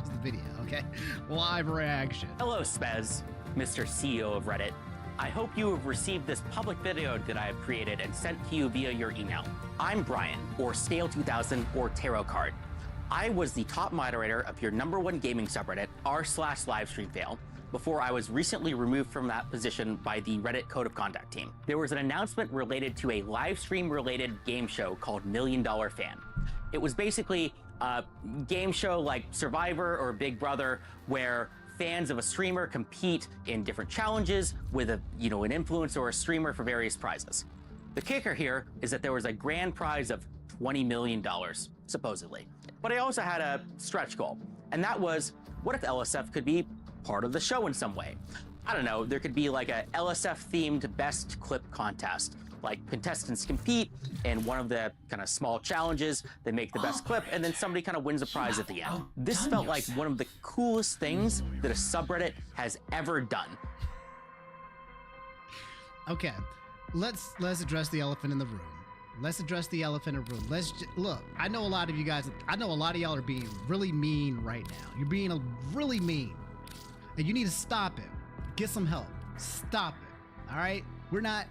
the video, okay? Live reaction. Hello, Spez, Mr. CEO of Reddit. I hope you have received this public video that I have created and sent to you via your email. I'm Brian, or Stale 2000, or Tarot Card. I was the top moderator of your #1 gaming subreddit, r/livestreamfail, before I was recently removed from that position by the Reddit Code of Conduct team. There was an announcement related to a live stream related game show called $1 Million Fan. It was basically a game show like Survivor or Big Brother where fans of a streamer compete in different challenges with an influencer or a streamer for various prizes. The kicker here is that there was a grand prize of $20 million, supposedly. But I also had a stretch goal, and that was, what if LSF could be part of the show in some way? I don't know, there could be like a LSF-themed best clip contest. Like contestants compete in one of the kind of small challenges, they make the best clip, and then somebody kind of wins a prize at the end. This felt like one of the coolest things that a subreddit has ever done. Okay, let's address the elephant in the room. Let's address the elephant in the room. Look, I know a lot of you guys, I know a lot of y'all are being really mean right now. You're being really mean. And you need to stop it. Get some help. Stop it. All right? We're not...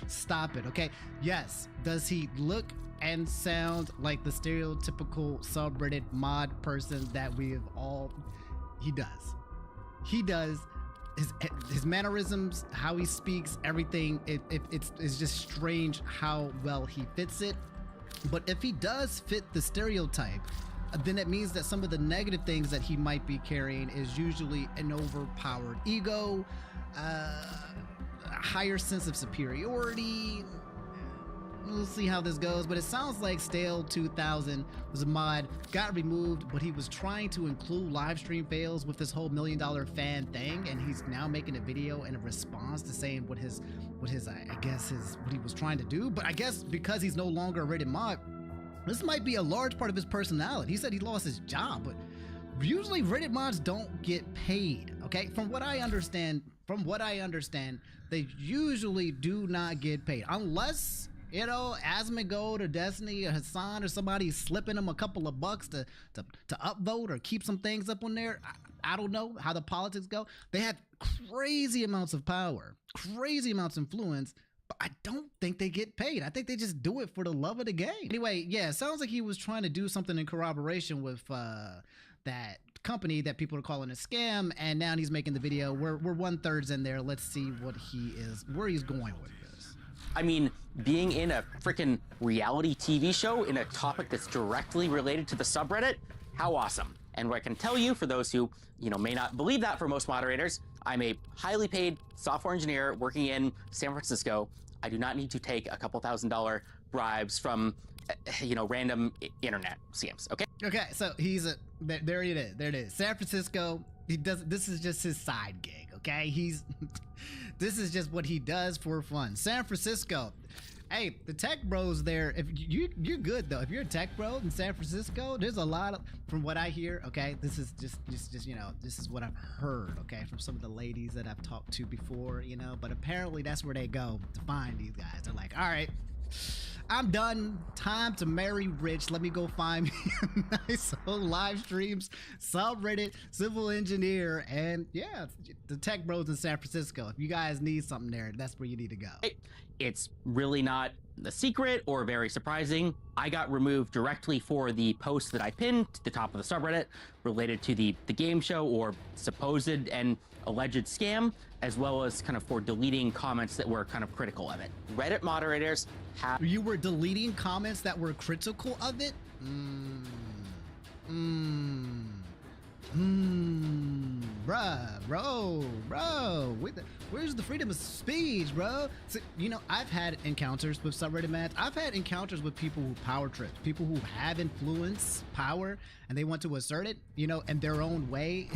Stop it, okay? Yes. Does he look and sound like the stereotypical subreddit mod person that we have all... He does. He does. His mannerisms, how he speaks, everything, it's just strange how well he fits it. But if he does fit the stereotype, then it means that some of the negative things that he might be carrying is usually an overpowered ego, a higher sense of superiority. We'll see how this goes, but it sounds like Stale 2000 was a mod, got removed, but he was trying to include live stream fails with this whole $1 Million Fan thing, and he's now making a video in a response to saying what he was trying to do. But I guess because he's no longer a Reddit mod, this might be a large part of his personality. He said he lost his job, but usually Reddit mods don't get paid, okay? From what I understand, they usually do not get paid unless, Asmongold or Destiny or Hassan or somebody slipping him a couple of bucks to upvote or keep some things up on there. I don't know how the politics go. They have crazy amounts of power, crazy amounts of influence, but I don't think they get paid. I think they just do it for the love of the game. Anyway, yeah, it sounds like he was trying to do something in corroboration with that company that people are calling a scam, and now he's making the video. We're 1/3 in there. Let's see where he's going with this. I mean, being in a freaking reality TV show in a topic that's directly related to the subreddit, how awesome. And what I can tell you, for those who, may not believe that for most moderators, I'm a highly paid software engineer working in San Francisco. I do not need to take a couple $1,000 bribes from, random internet scams, okay? Okay, so there it is. San Francisco, this is just his side gig, okay? This is just what he does for fun. San Francisco. Hey, the tech bros there, if you're good though. If you're a tech bro in San Francisco, there's a lot of, from what I hear, okay, this is just this is what I've heard, okay, from some of the ladies that I've talked to before, but apparently that's where they go to find these guys. They're like, all right, I'm done. Time to marry rich. Let me go find me a nice old live streams, subreddit, civil engineer, and yeah, the tech bros in San Francisco. If you guys need something there, that's where you need to go. It's really not a secret or very surprising. I got removed directly for the post that I pinned to the top of the subreddit related to the game show or supposed and alleged scam, as well as kind of for deleting comments that were kind of critical of it. Reddit moderators have... You were deleting comments that were critical of it? Bro, where's the freedom of speech, bro? So, I've had encounters with subreddit mats. I've had encounters with people who power trip, people who have influence, power, and they want to assert it, in their own way.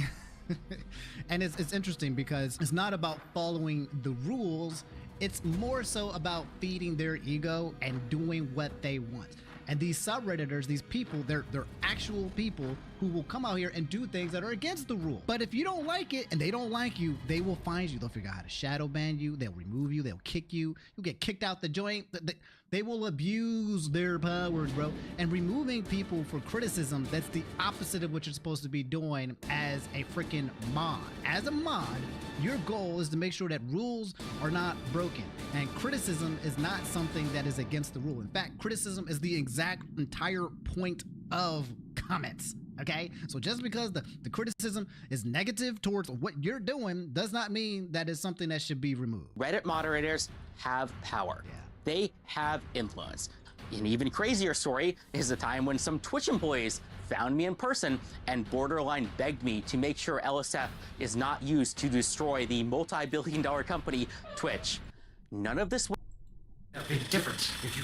And it's interesting because it's not about following the rules. It's more so about feeding their ego and doing what they want. And these subredditors, these people, they're actual people who will come out here and do things that are against the rule. But if you don't like it and they don't like you, they will find you. They'll figure out how to shadow ban you. They'll remove you. They'll kick you. You'll get kicked out the joint. They will abuse their powers, bro. And removing people for criticism, that's the opposite of what you're supposed to be doing as a freaking mod. As a mod, your goal is to make sure that rules are not broken. And criticism is not something that is against the rule. In fact, criticism is the exact entire point of comments. Okay, so just because the criticism is negative towards what you're doing does not mean that it's something that should be removed. Reddit moderators have power. Yeah. They have influence. An even crazier story is the time when some Twitch employees found me in person and borderline begged me to make sure LSF is not used to destroy the multi-billion-dollar company Twitch. None of this A big difference if you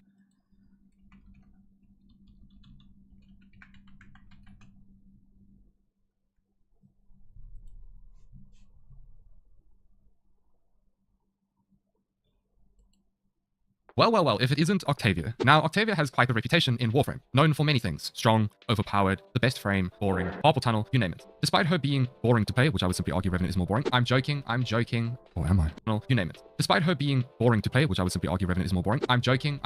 Well, if it isn't Octavia. Now, Octavia has quite a reputation in Warframe, known for many things. Strong, overpowered, the best frame, boring, carpal tunnel, you name it. Despite her being boring to play, which I would simply argue Revenant is more boring. I'm joking, or am I? Well, you name it. Despite her being boring to play, which I would simply argue Revenant is more boring. I'm joking,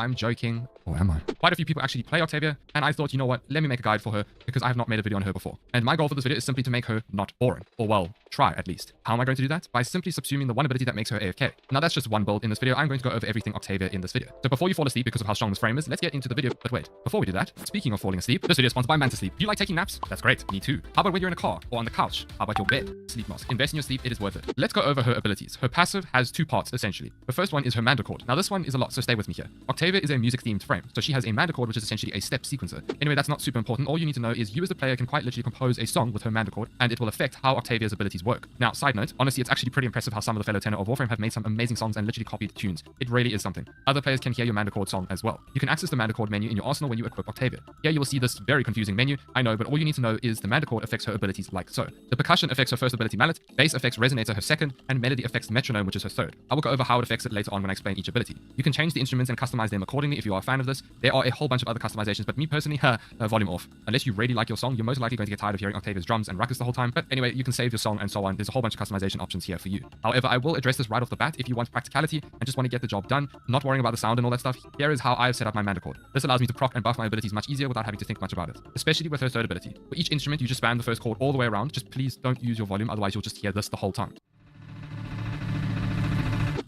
or am I? Quite a few people actually play Octavia, and I thought, you know what, let me make a guide for her, because I have not made a video on her before. And my goal for this video is simply to make her not boring. Or well, try at least. How am I going to do that? By simply subsuming the one ability that makes her AFK. Now that's just one build in this video. I'm going to go over everything Octavia in this video. So before you fall asleep because of how strong this frame is, let's get into the video. But wait, before we do that, speaking of falling asleep, this video is sponsored by Manta Sleep. Do you like taking naps? That's great. Me too. How about when you're in a car or on the couch? How about your bed? Sleep mask. Invest in your sleep. It is worth it. Let's go over her abilities. Her passive has two parts, essentially. The first one is her Mandracord. Now this one is a lot, so stay with me here. Octavia is a music-themed frame, so she has a Mandracord, which is essentially a step sequencer. Anyway, that's not super important. All you need to know is you as the player can quite literally compose a song with her Mandracord, and it will affect how Octavia's abilities work. Now, side note, honestly, it's actually pretty impressive how some of the fellow tenor of Warframe have made some amazing songs and literally copied tunes. It really is something. Other players can hear your Mandracord song as well. You can access the Mandracord menu in your arsenal when you equip Octavia. Here you will see this very confusing menu, I know, but all you need to know is the Mandracord affects her abilities like so. The percussion affects her first ability Mallet, bass affects Resonator her second, and melody affects Metronome, which is her third. I will go over how it affects it later on when I explain each ability. You can change the instruments and customize them accordingly if you are a fan of this. There are a whole bunch of other customizations, but me personally, volume off. Unless you really like your song, you're most likely going to get tired of hearing Octavia's drums and ruckus the whole time, but anyway, you can save your song and so on. There's a whole bunch of customization options here for you. However, I will address this right off the bat if you want practicality and just want to get the job done, not worrying about the sound and all that stuff. Here is how I've set up my Mandracord. This allows me to proc and buff my abilities much easier without having to think much about it, especially with her third ability. For each instrument, you just spam the first chord all the way around. Just please don't use your volume, otherwise you'll just hear this the whole time.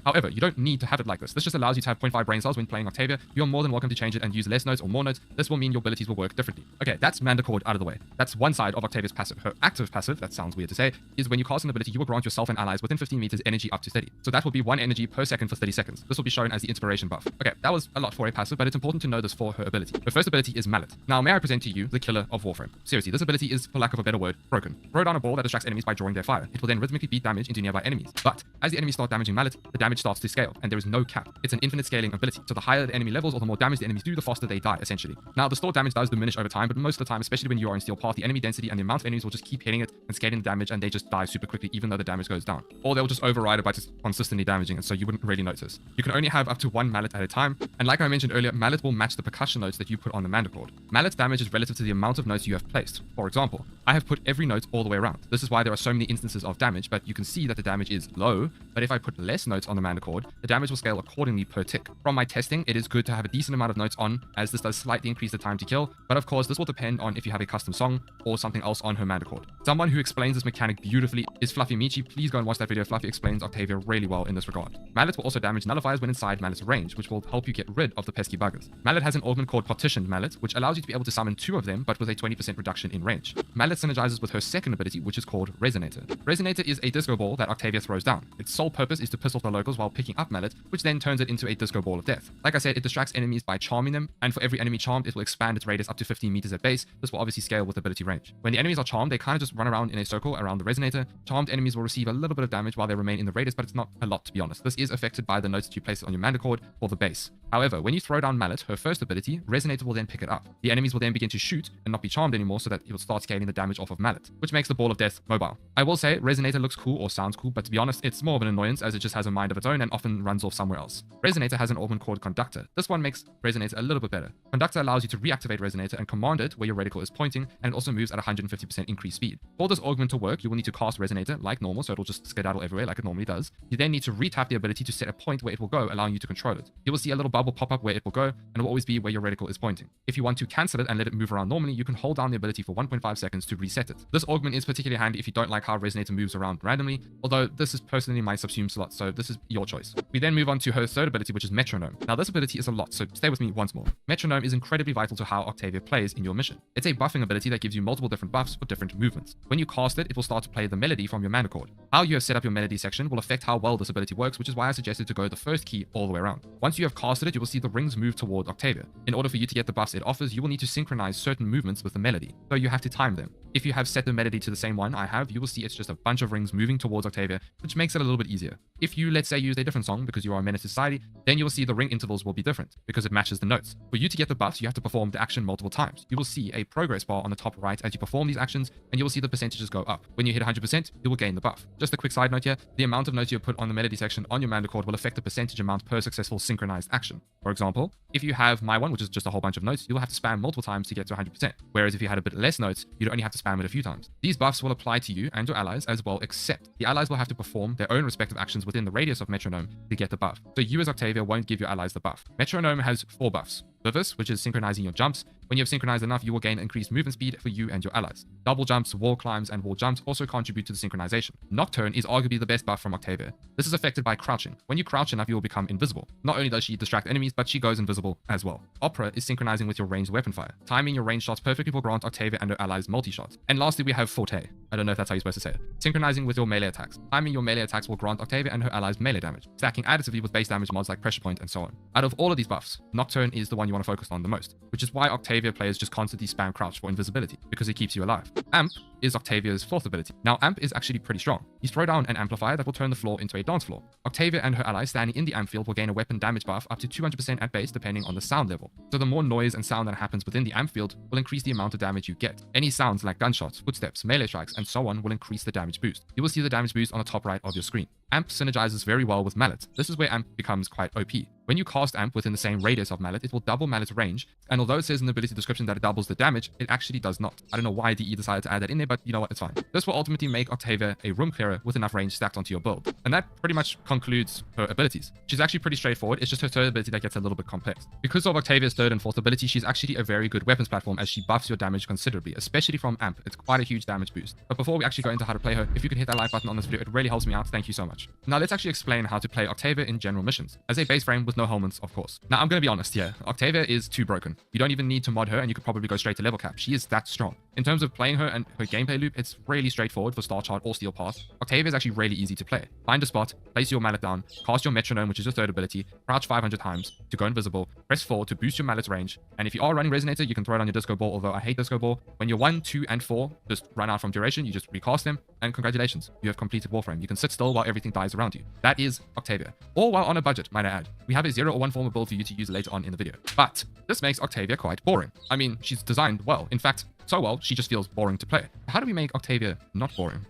However, you don't need to have it like this. This just allows you to have 0.5 brain cells when playing Octavia. You're more than welcome to change it and use less notes or more notes. This will mean your abilities will work differently. Okay, that's Mandracord out of the way. That's one side of Octavia's passive. Her active passive, that sounds weird to say, is when you cast an ability, you will grant yourself and allies within 15 meters energy up to 30. So that will be 1 energy per second for 30 seconds. This will be shown as the inspiration buff. Okay, that was a lot for a passive, but it's important to know this for her ability. Her first ability is Mallet. Now, may I present to you the killer of Warframe? Seriously, this ability is, for lack of a better word, broken. Throw down a ball that distracts enemies by drawing their fire. It will then rhythmically beat damage into nearby enemies. But as the enemies start damaging Mallet, the damage starts to scale, and there is no cap. It's an infinite scaling ability. So the higher the enemy levels or the more damage the enemies do, the faster they die, essentially. Now, the stored damage does diminish over time, but most of the time, especially when you are in Steel Path, the enemy density and the amount of enemies will just keep hitting it and scaling the damage, and they just die super quickly, even though the damage goes down. Or they'll just override it by just consistently damaging it, so you wouldn't really notice. You can only have up to 1 Mallet at a time, and like I mentioned earlier, Mallet will match the percussion notes that you put on the Mandracord. Mallet's damage is relative to the amount of notes you have placed. For example, I have put every note all the way around. This is why there are so many instances of damage, but you can see that the damage is low, but if I put less notes on the Mandracord, the damage will scale accordingly per tick. From my testing, it is good to have a decent amount of notes on, as this does slightly increase the time to kill, but of course this will depend on if you have a custom song or something else on her Mandracord. Someone who explains this mechanic beautifully is Fluffy Michi. Please go and watch that video. Fluffy explains Octavia really well in this regard. Mallet will also damage nullifiers when inside Mallet's range, which will help you get rid of the pesky buggers. Mallet has an augment called Partitioned Mallet, which allows you to be able to summon 2 of them, but with a 20% reduction in range. Mallet synergizes with her second ability, which is called Resonator. Resonator is a disco ball that Octavia throws down. Its sole purpose is to piss off the locals while picking up Mallet, which then turns it into a disco ball of death. Like I said, it distracts enemies by charming them, and for every enemy charmed, it will expand its radius up to 15 meters at base. This will obviously scale with ability range. When the enemies are charmed, they kind of just run around in a circle around the Resonator. Charmed enemies will receive a little bit of damage while they remain in the radius, but it's not a lot, to be honest. This is affected by the notes that you place on your Mandracord or the base. However, when you throw down Mallet, her first ability, Resonator will then pick it up. The enemies will then begin to shoot and not be charmed anymore, so that it will start scaling the damage off of Mallet, which makes the ball of death mobile. I will say Resonator looks cool or sounds cool, but to be honest, it's more of an annoyance as it just has a mind of its own and often runs off somewhere else. Resonator has an augment called Conductor. This one makes Resonator a little bit better. Conductor allows you to reactivate Resonator and command it where your reticle is pointing, and it also moves at 150% increased speed. For this augment to work, you will need to cast Resonator like normal, so it'll just skedaddle everywhere like it normally does. You then need to retap the ability to set a point where it will go, allowing you to control it. You will see a little bubble pop up where it will go, and it will always be where your reticle is pointing. If you want to cancel it and let it move around normally, you can hold down the ability for 1.5 seconds to reset it. This augment is particularly handy if you don't like how Resonator moves around randomly, although this is personally my subsume slot, so this is your choice. We then move on to her third ability, which is Metronome. Now this ability is a lot, so stay with me once more. Metronome is incredibly vital to how Octavia plays in your mission. It's a buffing ability that gives you multiple different buffs for different movements. When you cast it, it will start to play the melody from your mana chord. How you have set up your melody section will affect how well this ability works, which is why I suggested to go the first key all the way around. Once you have casted it, you will see the rings move toward Octavia. In order for you to get the buffs it offers, you will need to synchronize certain movements with the melody, so you have to time them. If you have set the melody to the same one I have, you will see it's just a bunch of rings moving towards Octavia, which makes it a little bit easier. If you, let's say, used a different song because you are a menace to society, then you will see the ring intervals will be different because it matches the notes. For you to get the buffs, you have to perform the action multiple times. You will see a progress bar on the top right as you perform these actions, and you will see the percentages go up. When you hit 100%, you will gain the buff. Just a quick side note here, the amount of notes you put on the melody section on your mana chord will affect the percentage amount per successful synchronized action. For example, if you have my one, which is just a whole bunch of notes, you'll have to spam multiple times to get to 100%. Whereas if you had a bit less notes, you'd only have to spam it a few times. These buffs will apply to you and your allies as well, except the allies will have to perform their own respective actions within the radius of Metronome to get the buff. So you as Octavia won't give your allies the buff. Metronome has 4 buffs. Vivis, which is synchronizing your jumps. When you have synchronized enough, you will gain increased movement speed for you and your allies. Double jumps, wall climbs, and wall jumps also contribute to the synchronization. Nocturne is arguably the best buff from Octavia. This is affected by crouching. When you crouch enough, you will become invisible. Not only does she distract enemies, but she goes invisible as well. Opera is synchronizing with your ranged weapon fire. Timing your ranged shots perfectly will grant Octavia and her allies multi-shots. And lastly, we have Forte. I don't know if that's how you're supposed to say it. Synchronizing with your melee attacks. Timing your melee attacks will grant Octavia and her allies melee damage, stacking additively with base damage mods like Pressure Point and so on. Out of all of these buffs, Nocturne is the one you want to focus on the most, which is why Octavia players just constantly spam crouch for invisibility, because it keeps you alive. Amp is Octavia's 4th ability. Now, Amp is actually pretty strong. You throw down an amplifier that will turn the floor into a dance floor. Octavia and her allies standing in the amp field will gain a weapon damage buff up to 200% at base, depending on the sound level. So the more noise and sound that happens within the amp field will increase the amount of damage you get. Any sounds like gunshots, footsteps, melee strikes, and so on will increase the damage boost. You will see the damage boost on the top right of your screen. Amp synergizes very well with Mallet. This is where Amp becomes quite OP. When you cast Amp within the same radius of Mallet, it will double Mallet's range, and although it says in the ability description that it doubles the damage, it actually does not. I don't know why DE decided to add that in there, but you know what, it's fine. This will ultimately make Octavia a room clearer with enough range stacked onto your build. And that pretty much concludes her abilities. She's actually pretty straightforward, it's just her third ability that gets a little bit complex. Because of Octavia's third and fourth ability, she's actually a very good weapons platform as she buffs your damage considerably, especially from Amp. It's quite a huge damage boost. But before we actually go into how to play her, if you could hit that like button on this video, it really helps me out. Thank you so much. Now let's actually explain how to play Octavia in general missions, as a base frame with no helmets, of course. Now I'm going to be honest here, Octavia is too broken. You don't even need to mod her and you could probably go straight to level cap. She is that strong. In terms of playing her and her gameplay loop, it's really straightforward for Star Chart or Steel Path. Octavia is actually really easy to play. Find a spot, place your mallet down, cast your metronome, which is your third ability, crouch 500 times to go invisible, press 4 to boost your mallet's range, and if you are running Resonator, you can throw it on your disco ball, although I hate disco ball. When you're 1, 2, and 4 just run out from duration, you just recast them, and congratulations, you have completed Warframe. You can sit still while everything dies around you. That is Octavia. All while on a budget, might I add. We have a 0 or 1 form of build for you to use later on in the video. But this makes Octavia quite boring. I mean, she's designed well. In fact, so well, she just feels boring to play. How do we make Octavia not boring?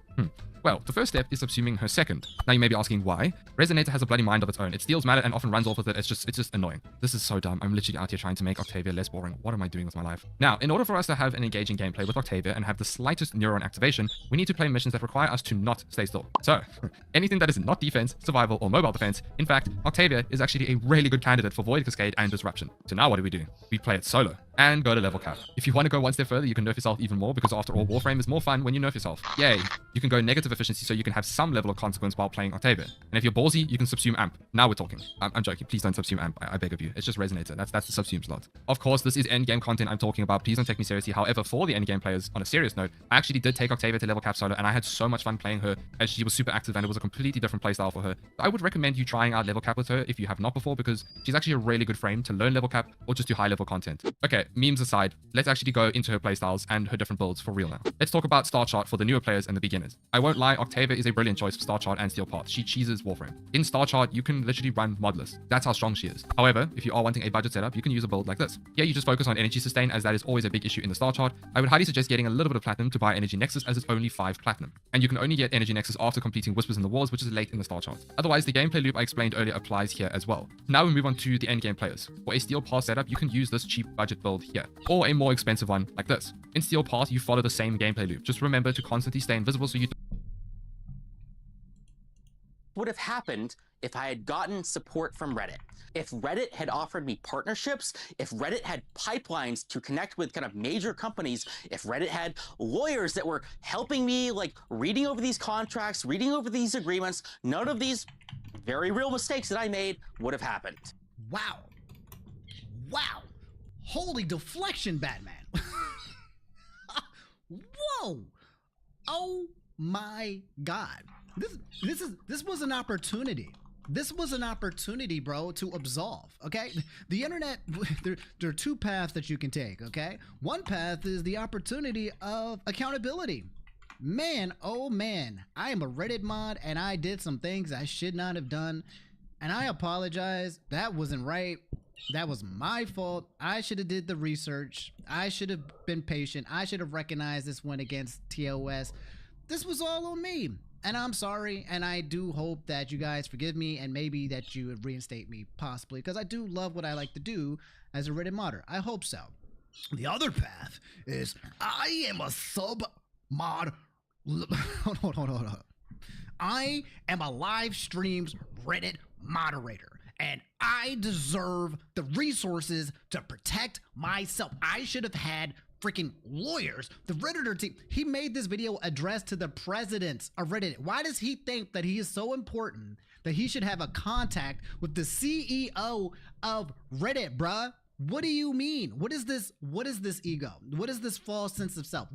Well, the first step is subsuming her second. Now you may be asking why. Resonator has a bloody mind of its own. It steals mana and often runs off with it. It's just annoying. This is so dumb. I'm literally out here trying to make Octavia less boring. What am I doing with my life? Now, in order for us to have an engaging gameplay with Octavia and have the slightest neuron activation, we need to play missions that require us to not stay still. So, anything that is not defense, survival, or mobile defense. In fact, Octavia is actually a really good candidate for Void Cascade and Disruption. So now what do? We play it solo and go to level cap. If you want to go one step further, you can nerf yourself even more, because after all, Warframe is more fun when you nerf yourself. Yay! You can go negative efficiency so you can have some level of consequence while playing Octavia. And if you're ballsy, you can subsume Amp. Now we're talking. I'm joking. Please don't subsume Amp. I beg of you. It's just Resonator. That's the subsume slot. Of course, this is endgame content I'm talking about. Please don't take me seriously. However, for the endgame players, on a serious note, I actually did take Octavia to level cap solo, and I had so much fun playing her, as she was super active and it was a completely different playstyle for her. I would recommend you trying out level cap with her if you have not before, because she's actually a really good frame to learn level cap or just do high level content. Okay, memes aside, let's actually go into her playstyles and her different builds for real now. Let's talk about Star Chart for the newer players and the beginners. I won't lie, Octavia is a brilliant choice for Star Chart and Steel Path. She cheeses Warframe. In Star Chart, you can literally run modless. That's how strong she is. However, if you are wanting a budget setup, you can use a build like this. Here, you just focus on energy sustain, as that is always a big issue in the Star Chart. I would highly suggest getting a little bit of platinum to buy Energy Nexus, as it's only 5 platinum. And you can only get Energy Nexus after completing Whispers in the Walls, which is late in the Star Chart. Otherwise, the gameplay loop I explained earlier applies here as well. Now we move on to the endgame players. For a Steel Path setup, you can use this cheap budget build here, or a more expensive one like this. In Steel Path, you follow the same gameplay loop. Just remember to constantly stay invisible so you would have happened if I had gotten support from Reddit. If Reddit had offered me partnerships, if Reddit had pipelines to connect with kind of major companies, if Reddit had lawyers that were helping me, like reading over these contracts, reading over these agreements, none of these very real mistakes that I made would have happened. Wow. Wow. Holy deflection, Batman. Whoa. Oh my God. This was an opportunity. This was an opportunity, bro, to absolve, okay? The internet, there are two paths that you can take, okay? One path is the opportunity of accountability. Man, oh man, I am a Reddit mod and I did some things I should not have done. And I apologize. That wasn't right. That was my fault. I should have did the research. I should have been patient. I should have recognized this went against TOS. This was all on me. And I'm sorry, and I do hope that you guys forgive me and maybe that you would reinstate me, possibly, because I do love what I like to do as a Reddit modder. I hope so. The other path is I am a sub-mod... Hold on. I am a live streams Reddit moderator, and I deserve the resources to protect myself. I should have had freaking lawyers. The Redditor team, he made this video addressed to the president of Reddit. Why does he think that he is so important that he should have a contact with the CEO of Reddit, bruh? What do you mean? What is this ego? What is this false sense of self?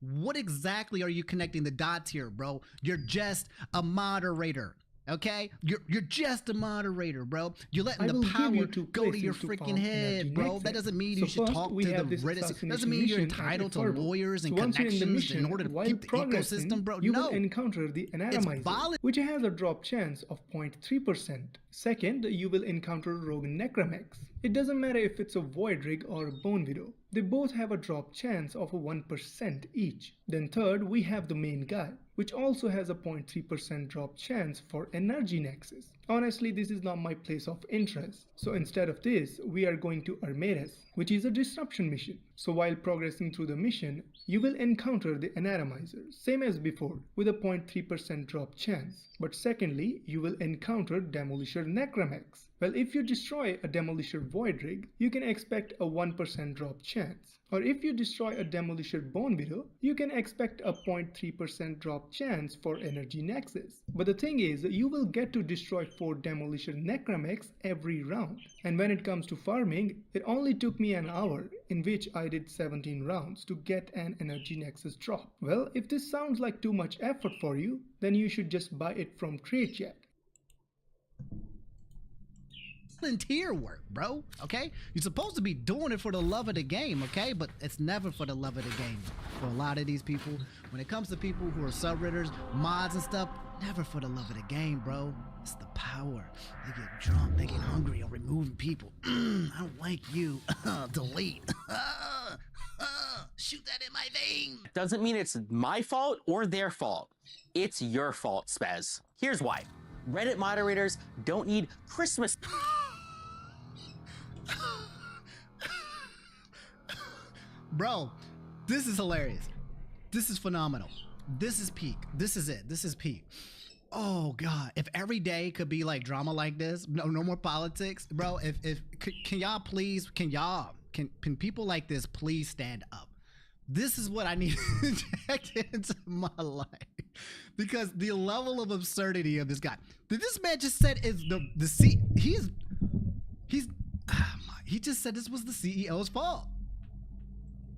What exactly are you connecting the dots here, bro? You're just a moderator. Okay, you're just a moderator, bro. You're letting the power go to your freaking head, bro. That doesn't mean you should talk to the Reddit. Doesn't mean you're entitled to lawyers and connections in order to keep the ecosystem, bro. You will encounter the Anatomizer, which has a drop chance of 0.3%. Second, you will encounter Rogue Necromex. It doesn't matter if it's a Void Rig or a Bone Widow. They both have a drop chance of 1% each. Then third, we have the main guy, which also has a 0.3% drop chance for Energy Nexus. Honestly, this is not my place of interest. So instead of this, we are going to Armadas, which is a disruption mission. So while progressing through the mission, you will encounter the Anatomizer, same as before, with a 0.3% drop chance. But secondly, you will encounter Demolisher Necromex. Well, if you destroy a Demolisher Void Rig, you can expect a 1% drop chance. Or if you destroy a Demolisher Bone Widow, you can expect a 0.3% drop chance for Energy Nexus. But the thing is, you will get to destroy 4 Demolisher Necromex every round. And when it comes to farming, it only took me an hour, in which I did 17 rounds to get an Energy Nexus drop. Well, if this sounds like too much effort for you, then you should just buy it from TradeChat. Volunteer work, bro. Okay, you're supposed to be doing it for the love of the game, okay, but it's never for the love of the game for a lot of these people. When it comes to people who are subredditors, mods and stuff, never for the love of the game, bro. It's the power. They get drunk, they get hungry on removing people. I don't like you. Delete. Shoot that in my vein. Doesn't mean it's my fault or their fault. It's your fault, Spez. Here's why. Reddit moderators don't need Christmas. Bro, this is hilarious. This is phenomenal. This is peak. This is it. This is peak. Oh God, if every day could be like drama like this, no more politics, bro. Can y'all please, can people like this please stand up? This is what I need to inject into my life, because the level of absurdity of this guy. This man just said is he just said this was the CEO's fault.